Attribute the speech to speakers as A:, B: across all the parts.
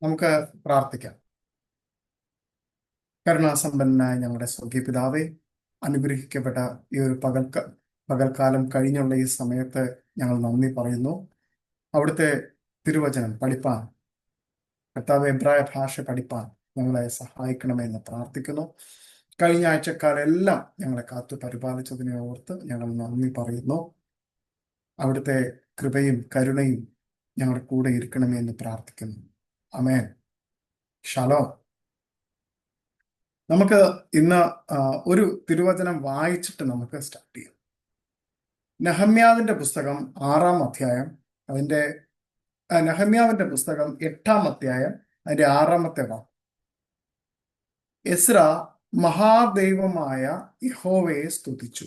A: നമുക്ക് പ്രാർത്ഥിക്കാം. കരുണാസമ്പന്നനായ ഞങ്ങളുടെ സ്വർഗീയ പിതാവേ, അനുഗ്രഹിക്കപ്പെട്ട ഈ ഒരു പകൽക്കാലം കഴിഞ്ഞുള്ള ഈ സമയത്ത് ഞങ്ങൾ നന്ദി പറയുന്നു. അവിടുത്തെ തിരുവചനം പഠിപ്പാൻ, കർത്താവ് എബ്രായ ഭാഷ പഠിപ്പാൻ ഞങ്ങളെ സഹായിക്കണമെന്ന് പ്രാർത്ഥിക്കുന്നു. കഴിഞ്ഞ ആഴ്ചക്കാലെല്ലാം ഞങ്ങളെ കാത്തു പരിപാലിച്ചതിനെ ഓർത്ത് ഞങ്ങൾ നന്ദി പറയുന്നു. അവിടുത്തെ കൃപയും കരുണയും ഞങ്ങളുടെ കൂടെ ഇരിക്കണമേ എന്ന് പ്രാർത്ഥിക്കുന്നു. ആമേൻ. ഷലോം. നമുക്ക് ഇന്ന് ഒരു തിരുവചനം വായിച്ചിട്ട് നമുക്ക് സ്റ്റാർട്ട് ചെയ്യാം. നെഹമ്യാവിന്റെ പുസ്തകം 6-ാം അധ്യായം, അതിന്റെ നെഹമ്യാവിന്റെ പുസ്തകം 8-ാം അധ്യായം, അതിന്റെ 6-ാമത്തെ വാക്യം. എസ്ര മഹാദൈവമായ യഹോവയെ സ്തുതിച്ചു,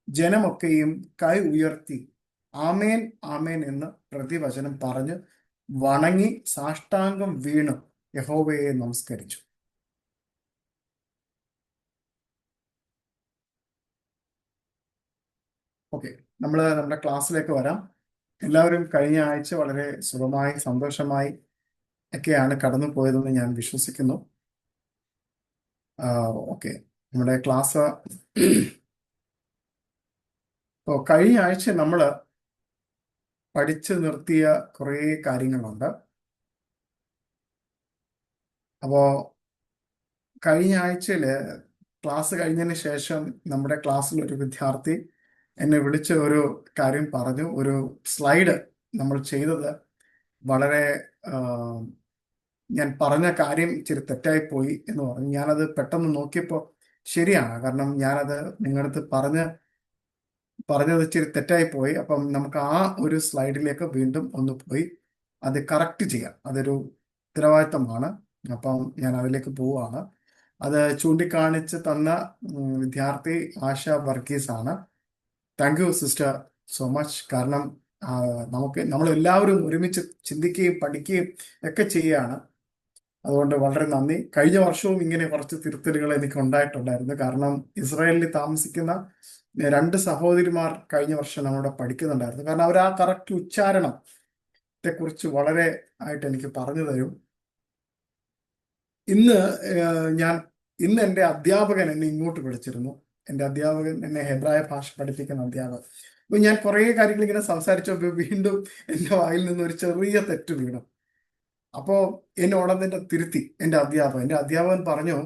A: ജനമൊക്കെയും കൈ ഉയർത്തി ആമേൻ ആമേൻ എന്ന് പ്രതിവചനം പറഞ്ഞ് വണങ്ങി സാഷ്ടാംഗം വീണു യഹോവയെ നമസ്കരിച്ചു. ഓക്കെ, നമ്മുടെ ക്ലാസ്സിലേക്ക് വരാം. എല്ലാവരും കഴിഞ്ഞ ആഴ്ച വളരെ സുഖമായി സന്തോഷമായി ഒക്കെയാണ് കടന്നു പോയതെന്ന് ഞാൻ വിശ്വസിക്കുന്നു. ഓക്കെ, നമ്മുടെ ക്ലാസ് കഴിഞ്ഞ ആഴ്ച നമ്മൾ പഠിച്ചു നിർത്തിയ കുറേ കാര്യങ്ങളുണ്ട്. അപ്പോ കഴിഞ്ഞ ആഴ്ചയില് ക്ലാസ് കഴിഞ്ഞതിന് ശേഷം നമ്മുടെ ക്ലാസ്സിൽ ഒരു വിദ്യാർത്ഥി എന്നെ വിളിച്ച് ഒരു കാര്യം പറഞ്ഞു. ഒരു സ്ലൈഡ് നമ്മൾ ചെയ്തത് വളരെ ഞാൻ പറഞ്ഞ കാര്യം ഇച്ചിരി തെറ്റായി പോയി എന്ന് പറഞ്ഞു. ഞാനത് പെട്ടെന്ന് നോക്കിയപ്പോൾ ശരിയാണ്, കാരണം ഞാനത് നിങ്ങളടുത്ത് പറഞ്ഞത് ഇച്ചിരി തെറ്റായി പോയി. അപ്പം നമുക്ക് ആ ഒരു സ്ലൈഡിലേക്ക് വീണ്ടും ഒന്ന് പോയി അത് കറക്റ്റ് ചെയ്യാം. അതൊരു ഉത്തരവാദിത്തമാണ്. അപ്പം ഞാൻ അതിലേക്ക് പോവുകയാണ്. അത് ചൂണ്ടിക്കാണിച്ച് തന്ന വിദ്യാർത്ഥി ആശ വർഗീസ് ആണ്. Thank you sister so much. കാരണം നമ്മളെല്ലാവരും ഒരുമിച്ച് ചിന്തിക്കുകയും പഠിക്കുകയും ഒക്കെ ചെയ്യുകയാണ്. അതുകൊണ്ട് വളരെ നന്ദി. കഴിഞ്ഞ വർഷവും ഇങ്ങനെ കുറച്ച് തിരുത്തലുകൾ എനിക്ക് ഉണ്ടായിട്ടുണ്ടായിരുന്നു. കാരണം ഇസ്രായേലിൽ താമസിക്കുന്ന 2 സഹോദരിമാർ കഴിഞ്ഞ വർഷം നമ്മുടെ പഠിക്കുന്നുണ്ടായിരുന്നു. കാരണം അവർ ആ കറക്റ്റ് ഉച്ചാരണത്തെ കുറിച്ച് വളരെ ആയിട്ട് എനിക്ക് പറഞ്ഞു തരും. ഇന്ന് എൻ്റെ അധ്യാപകൻ എന്നെ ഇങ്ങോട്ട് വിളിച്ചിരുന്നു. എൻ്റെ അധ്യാപകൻ എന്നെ ഹെബ്രായ ഭാഷ പഠിപ്പിക്കുന്ന അധ്യാപകൻ. അപ്പൊ ഞാൻ കുറേ കാര്യങ്ങൾ ഇങ്ങനെ സംസാരിച്ചപ്പോൾ വീണ്ടും എൻ്റെ വായിൽ നിന്ന് ഒരു ചെറിയ തെറ്റ് വീണു. അപ്പോ എന്നോടതിന്റെ തിരുത്തി എൻ്റെ അധ്യാപകൻ പറഞ്ഞു,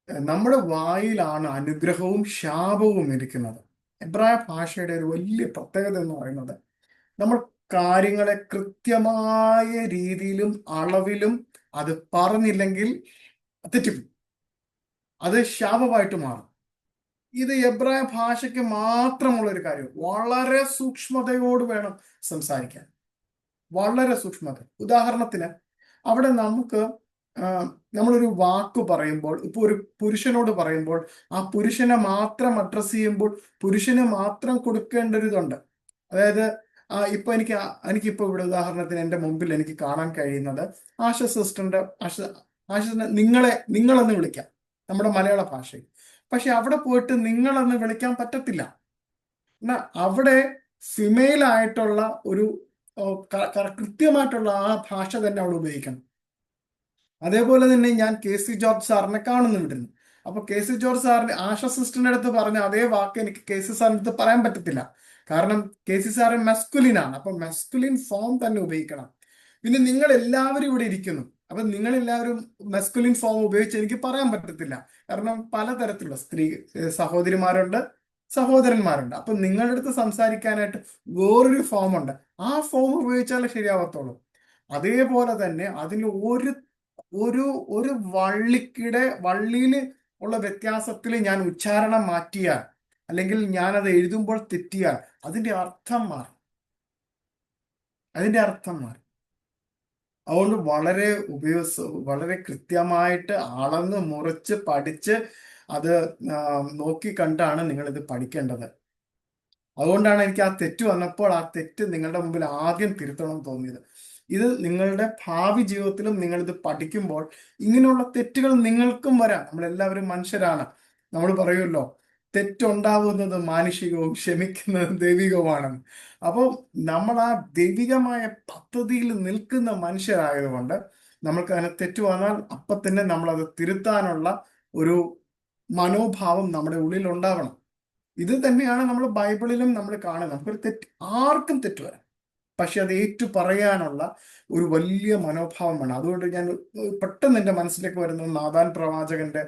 A: നമ്മുടെ വായിലാണ് അനുഗ്രഹവും ശാപവും ഇരിക്കുന്നത്. എബ്രായ ഭാഷയുടെ ഒരു വലിയ പ്രത്യേകത എന്ന് പറയുന്നത്, നമ്മൾ കാര്യങ്ങളെ കൃത്യമായ രീതിയിലും അളവിലും അത് പറഞ്ഞില്ലെങ്കിൽ തെറ്റിപ്പോകും, അത് ശാപമായിട്ട് മാറും. ഇത് എബ്രായ ഭാഷയ്ക്ക് മാത്രമുള്ള ഒരു കാര്യം. വളരെ സൂക്ഷ്മതയോട് വേണം സംസാരിക്കാൻ, വളരെ സൂക്ഷ്മത. ഉദാഹരണത്തിന് അവിടെ നമ്മളൊരു വാക്ക് പറയുമ്പോൾ, ഇപ്പൊ ഒരു പുരുഷനോട് പറയുമ്പോൾ ആ പുരുഷനെ മാത്രം അഡ്രസ് ചെയ്യുമ്പോൾ പുരുഷന് മാത്രം കൊടുക്കേണ്ട ഒരു ഇതുണ്ട്. അതായത് ഇപ്പൊ എനിക്കിപ്പോ ഇവിടെ ഉദാഹരണത്തിന് എൻ്റെ മുമ്പിൽ എനിക്ക് കാണാൻ കഴിയുന്നത് ആശ സിസ്റ്ററിന്റെ നിങ്ങളെന്ന് വിളിക്കാം നമ്മുടെ മലയാള ഭാഷയിൽ. പക്ഷെ അവിടെ പോയിട്ട് നിങ്ങളെന്ന് വിളിക്കാൻ പറ്റത്തില്ല. എന്നാ അവിടെ ഫിമെയിൽ ആയിട്ടുള്ള ഒരു കൃത്യമായിട്ടുള്ള ആ ഭാഷ തന്നെ അവിടെ ഉപയോഗിക്കണം. അതേപോലെ തന്നെ ഞാൻ KC ജോർജ് സാറിനെ കാണുന്നുണ്ടിരുന്നു. അപ്പൊ KC ജോർജ് സാറിന് ആശ സിസ്റ്ററിന്റെ അടുത്ത് പറഞ്ഞ അതേ വാക്ക് എനിക്ക് KC സാറിന്റെ അടുത്ത് പറയാൻ പറ്റത്തില്ല. കാരണം KC സാറ് മെസ്കുലിൻ ആണ്. അപ്പൊ മെസ്കുലിൻ ഫോം തന്നെ ഉപയോഗിക്കണം. പിന്നെ നിങ്ങൾ എല്ലാവരും ഇവിടെ ഇരിക്കുന്നു. അപ്പൊ നിങ്ങൾ എല്ലാവരും മെസ്കുലിൻ ഫോം ഉപയോഗിച്ച് എനിക്ക് പറയാൻ പറ്റത്തില്ല. കാരണം പലതരത്തിലുള്ള സഹോദരിമാരുണ്ട്, സഹോദരന്മാരുണ്ട്. അപ്പൊ നിങ്ങളുടെ അടുത്ത് സംസാരിക്കാനായിട്ട് വേറൊരു ഫോം ഉണ്ട്. ആ ഫോം ഉപയോഗിച്ചാലേ ശരിയാവത്തുള്ളൂ. അതേപോലെ തന്നെ അതിൽ ഒരു ഒരു ഒരു വള്ളിയിൽ ഉള്ള വ്യത്യാസത്തിൽ ഞാൻ ഉച്ചാരണം മാറ്റിയാൽ, അല്ലെങ്കിൽ ഞാനത് എഴുതുമ്പോൾ തെറ്റിയാൽ അതിന്റെ അർത്ഥം മാറും. അതുകൊണ്ട് വളരെ കൃത്യമായിട്ട് അളന്ന് മുറിച്ച് പഠിച്ച് അത് നോക്കി കണ്ടാണ് നിങ്ങളിത് പഠിക്കേണ്ടത്. അതുകൊണ്ടാണ് എനിക്ക് ആ തെറ്റ് വന്നപ്പോൾ ആ തെറ്റ് നിങ്ങളുടെ മുമ്പിൽ ആദ്യം തിരുത്തണം തോന്നിയത്. ഇത് നിങ്ങളുടെ ഭാവി ജീവിതത്തിലും നിങ്ങളിത് പഠിക്കുമ്പോൾ ഇങ്ങനെയുള്ള തെറ്റുകൾ നിങ്ങൾക്കും വരാം. നമ്മളെല്ലാവരും മനുഷ്യരാണ്. നമ്മൾ പറയുമല്ലോ, തെറ്റുണ്ടാവുന്നത് മാനുഷികവും ക്ഷമിക്കുന്നത് ദൈവികവുമാണെന്ന്. അപ്പോൾ നമ്മൾ ആ ദൈവികമായ പദ്ധതിയിൽ നിൽക്കുന്ന മനുഷ്യരായതുകൊണ്ട് നമ്മൾക്ക് അങ്ങനെ തെറ്റ് വന്നാൽ അപ്പം തന്നെ നമ്മൾ അത് തിരുത്താനുള്ള ഒരു മനോഭാവം നമ്മുടെ ഉള്ളിൽ ഉണ്ടാവണം. ഇത് തന്നെയാണ് നമ്മൾ ബൈബിളിലും നമ്മൾ കാണുന്നത്. നമുക്കൊരു തെറ്റ്, ആർക്കും തെറ്റ് വരാം, പക്ഷെ അത് ഏറ്റു പറയാനുള്ള ഒരു വലിയ മനോഭാവം വേണം. അതുകൊണ്ട് ഞാൻ പെട്ടെന്ന് എൻ്റെ മനസ്സിലേക്ക് വരുന്നത് നാഥാൻ പ്രവാചകന്റെ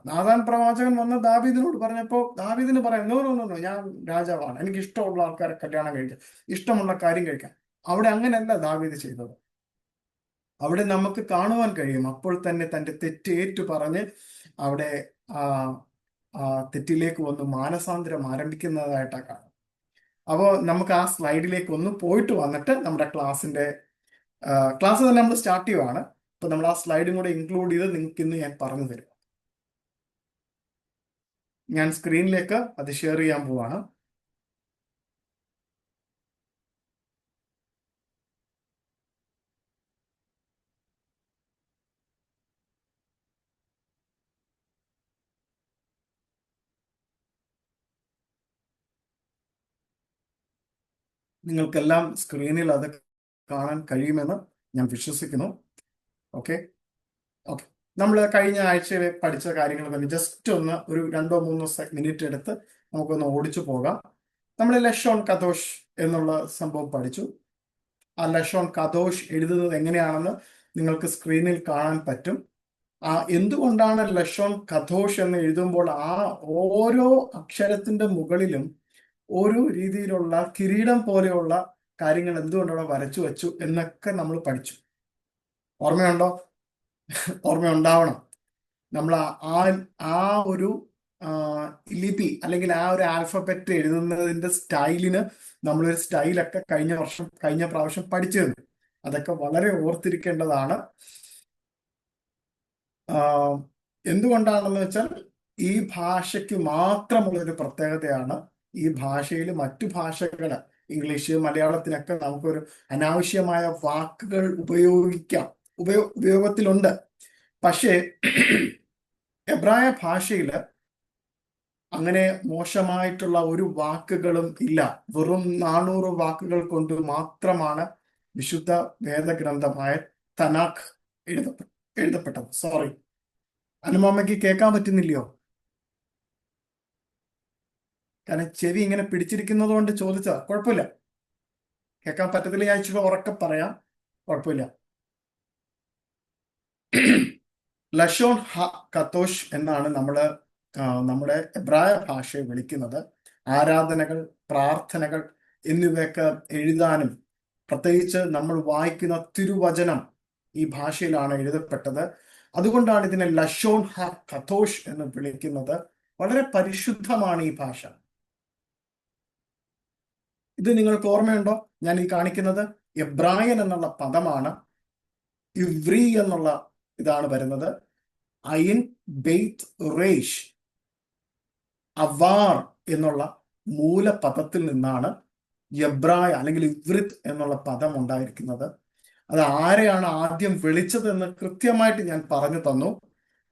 A: നാഥാൻ പ്രവാചകൻ വന്ന് ദാവീദിനോട് പറഞ്ഞപ്പോ ദാവീദിന് പറയാം, നോ നോ നോ നോ, ഞാൻ രാജാവാണ്, എനിക്ക് ഇഷ്ടമുള്ള ആൾക്കാരെ കല്യാണം കഴിക്കാം, ഇഷ്ടമുള്ള കാര്യം കഴിക്കാം. അവിടെ അങ്ങനെയല്ല ദാവീദ് ചെയ്തത്. അവിടെ നമുക്ക് കാണുവാൻ കഴിയും അപ്പോൾ തന്നെ തന്റെ തെറ്റ് ഏറ്റു പറഞ്ഞ് അവിടെ ആ ആ തെറ്റിലേക്ക് വന്ന് മാനസാന്തരം ആരംഭിക്കുന്നതായിട്ടാണ് കാണും. അപ്പോൾ നമുക്ക് ആ സ്ലൈഡിലേക്ക് ഒന്ന് പോയിട്ട് വന്നിട്ട് നമ്മുടെ ക്ലാസ് തന്നെ നമ്മൾ സ്റ്റാർട്ട് ചെയ്യുവാണ്. അപ്പൊ നമ്മൾ ആ സ്ലൈഡും കൂടെ ഇൻക്ലൂഡ് ചെയ്ത് നിങ്ങൾക്ക് ഇന്ന് ഞാൻ പറഞ്ഞു തരും. ഞാൻ സ്ക്രീനിലേക്ക് അത് ഷെയർ ചെയ്യാൻ പോവാണ്. നിങ്ങൾക്കെല്ലാം സ്ക്രീനിൽ അത് കാണാൻ കഴിയുമെന്ന് ഞാൻ വിശ്വസിക്കുന്നു. ഓക്കെ ഓക്കെ നമ്മൾ കഴിഞ്ഞ ആഴ്ചയിൽ പഠിച്ച കാര്യങ്ങൾ തന്നെ ജസ്റ്റ് ഒന്ന് ഒരു 2-3 മിനിറ്റ് എടുത്ത് നമുക്കൊന്ന് ഓടിച്ചു പോകാം. നമ്മൾ ലഷോൺ കദോഷ് എന്നുള്ള സംഭവം പഠിച്ചു. ആ ലഷോൺ കദോഷ് എഴുതുന്നത് എങ്ങനെയാണെന്ന് നിങ്ങൾക്ക് സ്ക്രീനിൽ കാണാൻ പറ്റും. എന്തുകൊണ്ടാണ് ലഷോൺ കദോഷ് എന്ന് എഴുതുമ്പോൾ ആ ഓരോ അക്ഷരത്തിന്റെ മുകളിലും ഓരോ രീതിയിലുള്ള കിരീടം പോലെയുള്ള കാര്യങ്ങൾ എന്തുകൊണ്ടവിടെ വരച്ചു വെച്ചു എന്നൊക്കെ നമ്മൾ പഠിച്ചു. ഓർമ്മയുണ്ടോ? ഓർമ്മയുണ്ടാവണം. നമ്മൾ ആ ഒരു ലിപി അല്ലെങ്കിൽ ആ ഒരു ആൽഫബറ്റ് എഴുതുന്നതിന്റെ സ്റ്റൈലിന് നമ്മളൊരു സ്റ്റൈലൊക്കെ കഴിഞ്ഞ പ്രാവശ്യം പഠിച്ചിരുന്നു. അതൊക്കെ വളരെ ഓർത്തിരിക്കേണ്ടതാണ്. എന്തുകൊണ്ടാണെന്ന് വെച്ചാൽ ഈ ഭാഷയ്ക്ക് മാത്രമുള്ള ഒരു പ്രത്യേകതയാണ്. ഈ ഭാഷയിൽ മറ്റു ഭാഷകൾ, ഇംഗ്ലീഷ്, മലയാളത്തിനൊക്കെ നമുക്കൊരു അനാവശ്യമായ വാക്കുകൾ ഉപയോഗത്തിലുണ്ട്. പക്ഷേ എബ്രായ ഭാഷയിൽ അങ്ങനെ മോശമായിട്ടുള്ള ഒരു വാക്കുകളും ഇല്ല. വെറും 400 വാക്കുകൾ കൊണ്ട് മാത്രമാണ് വിശുദ്ധ വേദഗ്രന്ഥമായ തനാഖ് എഴുതപ്പെട്ടത്. സോറി, അനുമാമയ്ക്ക് കേൾക്കാൻ പറ്റുന്നില്ലയോ? കാരണം ചെവി ഇങ്ങനെ പിടിച്ചിരിക്കുന്നത് കൊണ്ട് ചോദിച്ചാ. കുഴപ്പമില്ല, കേൾക്കാൻ പറ്റത്തില്ല, ഞാൻ ഇച്ചിരി ഉറക്കെ പറയാം, കുഴപ്പമില്ല. ലഷോൺ ഹ കത്തോഷ് എന്നാണ് നമ്മുടെ എബ്രായ ഭാഷയെ വിളിക്കുന്നത്. ആരാധനകൾ, പ്രാർത്ഥനകൾ എന്നിവയൊക്കെ എഴുതാനും പ്രത്യേകിച്ച് നമ്മൾ വായിക്കുന്ന തിരുവചനം ഈ ഭാഷയിലാണ് എഴുതപ്പെട്ടത്. അതുകൊണ്ടാണ് ഇതിനെ ലഷോൺ ഹ കത്തോഷ് എന്ന് വിളിക്കുന്നത്. വളരെ പരിശുദ്ധമാണ് ഈ ഭാഷ. ഇത് നിങ്ങൾക്ക് ഓർമ്മയുണ്ടോ? ഞാൻ ഈ കാണിക്കുന്നത് എബ്രായൻ എന്നുള്ള പദമാണ്. ഇവ്രി എന്നുള്ള ഇതാണ് വരുന്നത്. അയിൻ ബെയ്ത്ത് റേഷ് അവാർ എന്നുള്ള മൂലപദത്തിൽ നിന്നാണ് എബ്രായ അല്ലെങ്കിൽ ഇവ്രിത്ത് എന്നുള്ള പദം ഉണ്ടായിരിക്കുന്നത്. അത് ആരെയാണ് ആദ്യം വിളിച്ചതെന്ന് കൃത്യമായിട്ട് ഞാൻ പറഞ്ഞു തന്നു.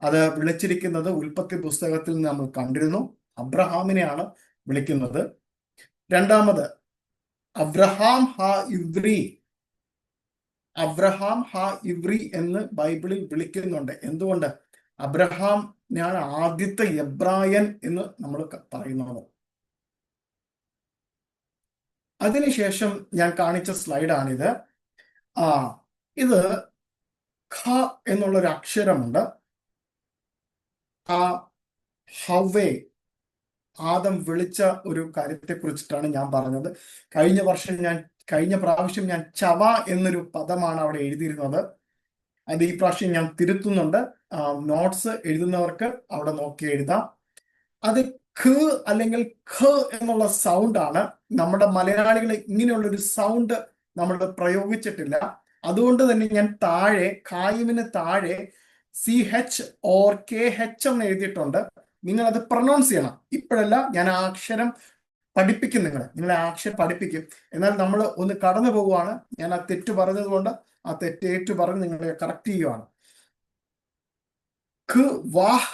A: അത് വിളിച്ചിരിക്കുന്നത് ഉൽപ്പത്തി പുസ്തകത്തിൽ നമ്മൾ കണ്ടിരുന്നു. അബ്രഹാമിനെയാണ് വിളിക്കുന്നത്. രണ്ടാമത് അബ്രഹാം ഹാ ഇവ്രി എന്ന് ബൈബിളിൽ വിളിക്കുന്നുണ്ട്. എന്തുകൊണ്ട്? അബ്രഹാം ഞാൻ ആദ്യത്തെ എബ്രായൻ എന്ന് നമ്മൾ പറയുന്നത്. അതിനുശേഷം ഞാൻ കാണിച്ച സ്ലൈഡാണിത്. ഇത് ഖ എന്നുള്ളൊരു അക്ഷരമുണ്ട്. ആ ഹവ്വേ ആദം വിളിച്ച ഒരു കാര്യത്തെ കുറിച്ചിട്ടാണ് ഞാൻ പറഞ്ഞത്. കഴിഞ്ഞ പ്രാവശ്യം ഞാൻ ചവ എന്നൊരു പദമാണ് അവിടെ എഴുതിയിരുന്നത്. അത് ഈ പ്രാവശ്യം ഞാൻ തിരുത്തുന്നുണ്ട്. നോട്ട്സ് എഴുതുന്നവർക്ക് അവിടെ നോക്കി എഴുതാം. അത് ഖ് അല്ലെങ്കിൽ ഖ എന്നുള്ള സൗണ്ട് ആണ്. നമ്മുടെ മലയാളികൾ ഇങ്ങനെയുള്ളൊരു സൗണ്ട് നമ്മൾ പ്രയോഗിച്ചിട്ടില്ല. അതുകൊണ്ട് തന്നെ ഞാൻ താഴെ കായിമിന് താഴെ CH or KH എന്ന് എഴുതിയിട്ടുണ്ട്. നിങ്ങൾ അത് പ്രൊനൗൺസ് ചെയ്യണം. ഇപ്പോഴല്ല, ഞാൻ ആ അക്ഷരം പഠിപ്പിക്കും. നിങ്ങളെ ആ അക്ഷരം പഠിപ്പിക്കും. എന്നാൽ നമ്മൾ ഒന്ന് കടന്നു പോവുകയാണ്. ഞാൻ ആ തെറ്റ് പറഞ്ഞത് കൊണ്ട് ആ തെറ്റേറ്റു പറഞ്ഞ് നിങ്ങളെ കറക്റ്റ് ചെയ്യുവാണ്. ഖ് വാഹ്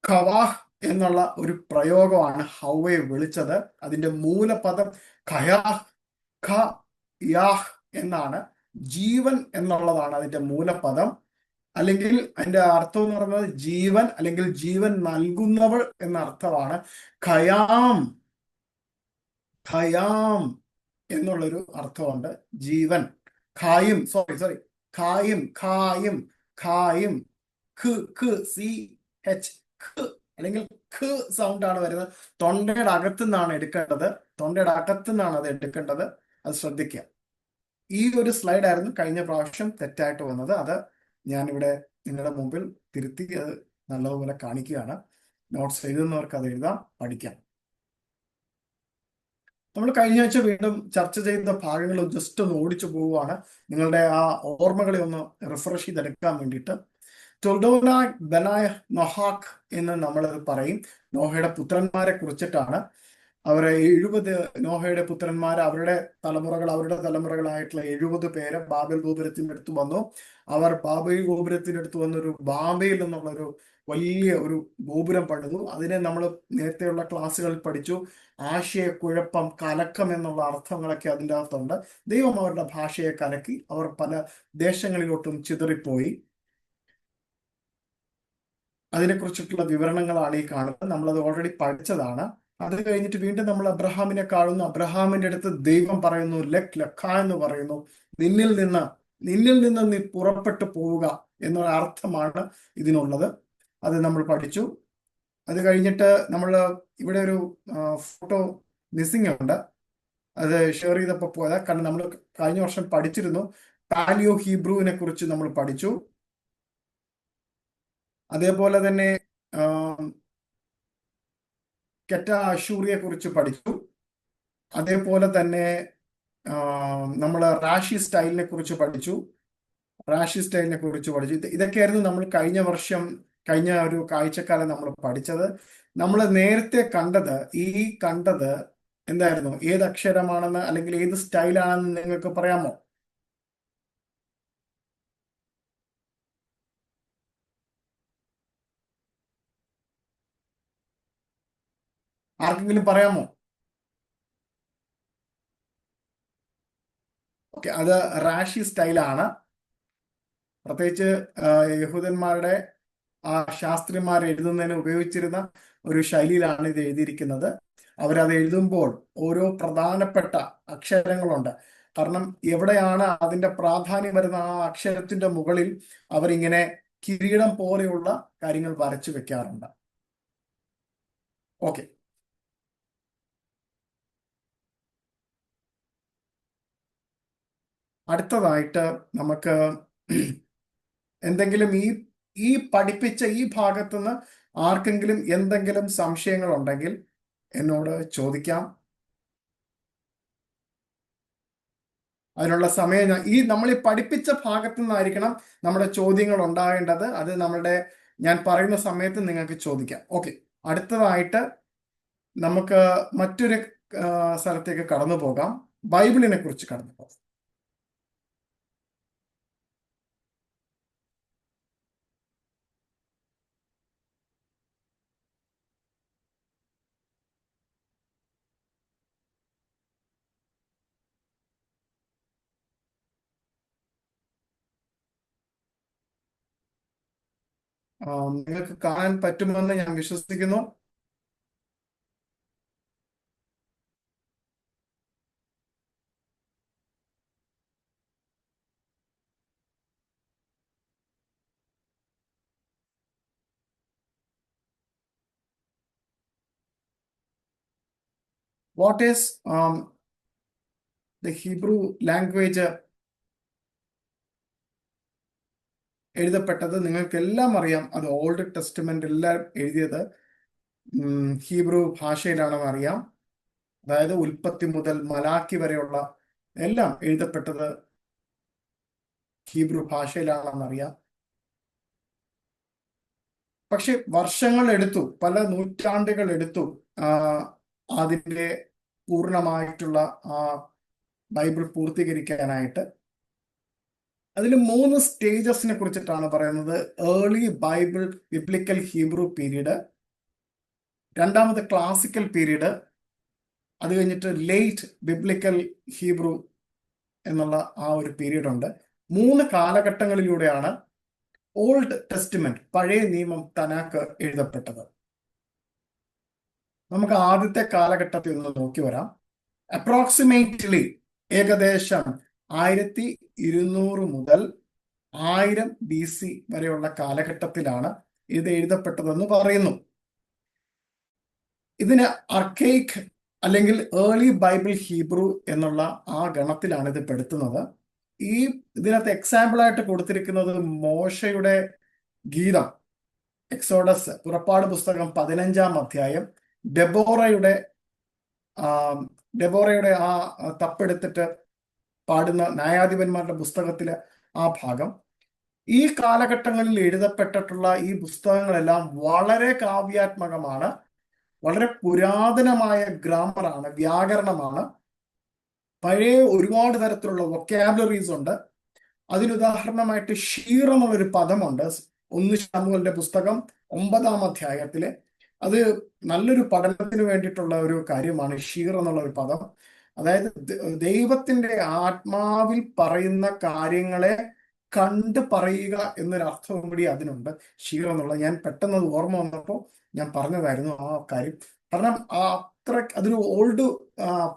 A: ഖവാഹ് എന്നുള്ള ഒരു പ്രയോഗമാണ് ഹവ്വയെ വിളിച്ചത്. അതിന്റെ മൂലപദം ഖയാഹ് ഖ യാഹ് എന്നാണ്. ജീവൻ എന്നുള്ളതാണ് അതിന്റെ മൂലപദം. അല്ലെങ്കിൽ അതിന്റെ അർത്ഥം എന്ന് പറയുന്നത് ജീവൻ അല്ലെങ്കിൽ ജീവൻ നൽകുന്നവൾ എന്ന അർത്ഥമാണ്. ഖയാം, ഖയാം എന്നുള്ളൊരു അർത്ഥമുണ്ട്. ജീവൻ, ഖായും, സോറി സോറി, ഖായും, ഖായും, ഖായും, ഖ് ഖ് സി എച്ച്, ഖ് അല്ലെങ്കിൽ ഖ് സൗണ്ട് ആണ് വരുന്നത്. തൊണ്ടയുടെ അകത്തു നിന്നാണ് എടുക്കേണ്ടത്, തൊണ്ടയുടെ അകത്തു നിന്നാണ് അത് എടുക്കേണ്ടത്. അത് ശ്രദ്ധിക്കുക. ഈ ഒരു സ്ലൈഡായിരുന്നു കഴിഞ്ഞ പ്രാവശ്യം തെറ്റായിട്ട് വന്നത്. അത് ഞാനിവിടെ നിങ്ങളുടെ മുമ്പിൽ തിരുത്തി അത് നല്ലതുപോലെ കാണിക്കുകയാണ്. നോട്ട്സ് എഴുതുന്നവർക്ക് അത് എഴുതാം, പഠിക്കാം. നമ്മൾ കഴിഞ്ഞ ആഴ്ച വീണ്ടും ചർച്ച ചെയ്ത ഭാഗങ്ങൾ ജസ്റ്റ് ഒന്ന് ഓടിച്ചു പോവുകയാണ്, നിങ്ങളുടെ ആ ഓർമ്മകളെ ഒന്ന് റിഫ്രഷ് ചെയ്തെടുക്കാൻ വേണ്ടിയിട്ട്. ടൊൽഡോനാക് ബെനായ നൊഹാക്ക് എന്ന് നമ്മളത് പറയും. നോഹയുടെ പുത്രന്മാരെ കുറിച്ചിട്ടാണ്. അവരെ 70 നോഹയുടെ പുത്രന്മാർ, അവരുടെ തലമുറകളായിട്ടുള്ള 70 പേര് ബാബേൽ ഗോപുരത്തിന്റെ അടുത്ത് വന്നു. അവർ ബാബേൽ ഗോപുരത്തിന്റെ അടുത്ത് വന്നൊരു ബാബേൽ എന്നുള്ളൊരു വലിയ ഒരു ഗോപുരം പണിതു. അതിനെ നമ്മൾ നേരത്തെയുള്ള ക്ലാസ്സുകളിൽ പഠിച്ചു. ആശയക്കുഴപ്പം, കലക്കം എന്നുള്ള അർത്ഥങ്ങളൊക്കെ അതിൻ്റെ അകത്തുണ്ട്. ദൈവം അവരുടെ ഭാഷയെ കലക്കി, അവർ പല ദേശങ്ങളിലോട്ടും ചിതറിപ്പോയി. അതിനെക്കുറിച്ചിട്ടുള്ള വിവരണങ്ങളാണ് ഈ കാണുന്നത്. നമ്മളത് ഓൾറെഡി പഠിച്ചതാണ്. അത് കഴിഞ്ഞിട്ട് വീണ്ടും നമ്മൾ അബ്രഹാമിനെ കാണുന്നു. അബ്രഹാമിന്റെ അടുത്ത് ദൈവം പറയുന്നു, ലക് ലഖ എന്ന് പറയുന്നു, നിന്നിൽ നിന്ന് നീ പുറപ്പെട്ടു പോവുക എന്നുള്ള അർത്ഥമാണ് ഇതിനുള്ളത്. അത് നമ്മൾ പഠിച്ചു. അത് കഴിഞ്ഞിട്ട് നമ്മൾ ഇവിടെ ഒരു ഫോട്ടോ മിസ്സിംഗ് ഉണ്ട്, അത് ഷെയർ ചെയ്തപ്പോൾ പോയതാ. കാരണം നമ്മൾ കഴിഞ്ഞ വർഷം പഠിച്ചിരുന്നു, പാലിയോ ഹീബ്രുവിനെ കുറിച്ച് നമ്മൾ പഠിച്ചു. അതേപോലെ തന്നെ കെറ്റ അശൂറിയെ കുറിച്ച് പഠിച്ചു. അതേപോലെ തന്നെ നമ്മൾ റാഷി സ്റ്റൈലിനെ കുറിച്ച് പഠിച്ചു. ഇതൊക്കെയായിരുന്നു നമ്മൾ കഴിഞ്ഞ ഒരു കാഴ്ചക്കാലം നമ്മൾ പഠിച്ചത്. നമ്മൾ നേരത്തെ കണ്ടത് എന്തായിരുന്നു? ഏത് അക്ഷരമാണെന്ന് അല്ലെങ്കിൽ ഏത് സ്റ്റൈലാണെന്ന് നിങ്ങൾക്ക് പറയാമോ? ആർക്കെങ്കിലും പറയാമോ? ഓക്കെ, അത് റാഷി സ്റ്റൈലാണ്. പ്രത്യേകിച്ച് യഹൂദന്മാരുടെ ആ ശാസ്ത്രിമാർ എഴുതുന്നതിന് ഉപയോഗിച്ചിരുന്ന ഒരു ശൈലിയിലാണ് ഇത് എഴുതിയിരിക്കുന്നത്. അവരത് എഴുതുമ്പോൾ ഓരോ പ്രധാനപ്പെട്ട അക്ഷരങ്ങളുണ്ട്. കാരണം എവിടെയാണ് അതിന്റെ പ്രാധാന്യം വരുന്ന ആ അക്ഷരത്തിന്റെ മുകളിൽ അവരിങ്ങനെ കിരീടം പോലെയുള്ള കാര്യങ്ങൾ വരച്ചു വെക്കാറുണ്ട്. ഓക്കെ, അടുത്തതായിട്ട് നമുക്ക് എന്തെങ്കിലും ഈ പഠിപ്പിച്ച ഈ ഭാഗത്തുനിന്ന് ആർക്കെങ്കിലും എന്തെങ്കിലും സംശയങ്ങൾ ഉണ്ടെങ്കിൽ എന്നോട് ചോദിക്കാം. അതിനുള്ള സമയം നമ്മൾ ഈ പഠിപ്പിച്ച ഭാഗത്തു നിന്നായിരിക്കണം നമ്മുടെ ചോദ്യങ്ങൾ ഉണ്ടാകേണ്ടത്. അത് ഞാൻ പറയുന്ന സമയത്ത് നിങ്ങൾക്ക് ചോദിക്കാം. ഓക്കെ, അടുത്തതായിട്ട് നമുക്ക് മറ്റൊരു സ്ഥലത്തേക്ക് കടന്നു പോകാം. ബൈബിളിനെ കുറിച്ച് കടന്നു പോകാം. നിങ്ങൾക്ക് കാണാൻ പറ്റുമെന്ന് ഞാൻ വിശ്വസിക്കുന്നു. What is the Hebrew language എഴുതപ്പെട്ടത്? നിങ്ങൾക്കെല്ലാം അറിയാം, അത് ഓൾഡ് ടെസ്റ്റ്മെന്റ് എല്ലാം എഴുതിയത് ഹീബ്രു ഭാഷയിലാണെന്ന് അറിയാം. അതായത് ഉൽപ്പത്തി മുതൽ മലാക്കി വരെയുള്ള എല്ലാം എഴുതപ്പെട്ടത് ഹീബ്രു ഭാഷയിലാണെന്നറിയാം. പക്ഷെ വർഷങ്ങൾ എടുത്തു, പല നൂറ്റാണ്ടുകൾ എടുത്തു അതിൻ്റെ പൂർണ്ണമായിട്ടുള്ള ആ ബൈബിൾ പൂർത്തീകരിക്കാനായിട്ട്. അതിൽ 3 സ്റ്റേജസിനെ കുറിച്ചിട്ടാണ് പറയുന്നത്. Early Bible biblical Hebrew period, രണ്ടാമത് ക്ലാസിക്കൽ പീരീഡ്, അത് കഴിഞ്ഞിട്ട് ലേറ്റ് ബിബ്ലിക്കൽ ഹീബ്രു എന്നുള്ള ആ ഒരു പീരീഡ് ഉണ്ട്. 3 കാലഘട്ടങ്ങളിലൂടെയാണ് ഓൾഡ് ടെസ്റ്റ്മെന്റ്, പഴയ നിയമം, തനാക്ക് എഴുതപ്പെട്ടത്. നമുക്ക് ആദ്യത്തെ കാലഘട്ടത്തിൽ ഒന്ന് നോക്കി വരാം. അപ്രോക്സിമേറ്റ്ലി ഏകദേശം 1200 മുതൽ 1000 BC വരെയുള്ള കാലഘട്ടത്തിലാണ് ഇത് എഴുതപ്പെട്ടതെന്ന് പറയുന്നു. ഇതിന് അർക്കൈക് അല്ലെങ്കിൽ ഏർലി ബൈബിൾ ഹീബ്രു എന്നുള്ള ആ ഗണത്തിലാണ് ഇത് പെടുത്തുന്നത്. ഇതിനകത്ത് എക്സാമ്പിൾ ആയിട്ട് കൊടുത്തിരിക്കുന്നത് മോശയുടെ ഗീതം, എക്സോഡസ്, പുറപ്പാട് പുസ്തകം 15-ാം അധ്യായം, ഡെബോറയുടെ ആ തപ്പെടുത്തിട്ട് പാടുന്ന ന്യായാധിപന്മാരുടെ പുസ്തകത്തിലെ ആ ഭാഗം. ഈ കാലഘട്ടങ്ങളിൽ എഴുതപ്പെട്ടിട്ടുള്ള ഈ പുസ്തകങ്ങളെല്ലാം വളരെ കാവ്യാത്മകമാണ്, വളരെ പുരാതനമായ ഗ്രാമറാണ്, വ്യാകരണമാണ്. പഴയ ഒരുപാട് തരത്തിലുള്ള വൊക്കാബുലറീസ് ഉണ്ട്. അതിനുദാഹരണമായിട്ട് ഷീർ എന്നുള്ളൊരു പദമുണ്ട് 1 ശമൂവേലിന്റെ പുസ്തകം 9-ാം അധ്യായത്തില്. അത് നല്ലൊരു പഠനത്തിന് വേണ്ടിയിട്ടുള്ള ഒരു കാര്യമാണ് ഷീർ എന്നുള്ള ഒരു പദം. അതായത് ദൈവത്തിന്റെ ആത്മാവിൽ പറയുന്ന കാര്യങ്ങളെ കണ്ട് പറയുക എന്നൊരു അർത്ഥവും കൂടി അതിനുണ്ട്, ഷീർ എന്നുള്ളത്. ഞാൻ പെട്ടെന്ന് ഓർമ്മ വന്നപ്പോൾ ഞാൻ പറഞ്ഞതായിരുന്നു ആ കാര്യം. കാരണം അതൊരു ഓൾഡ്,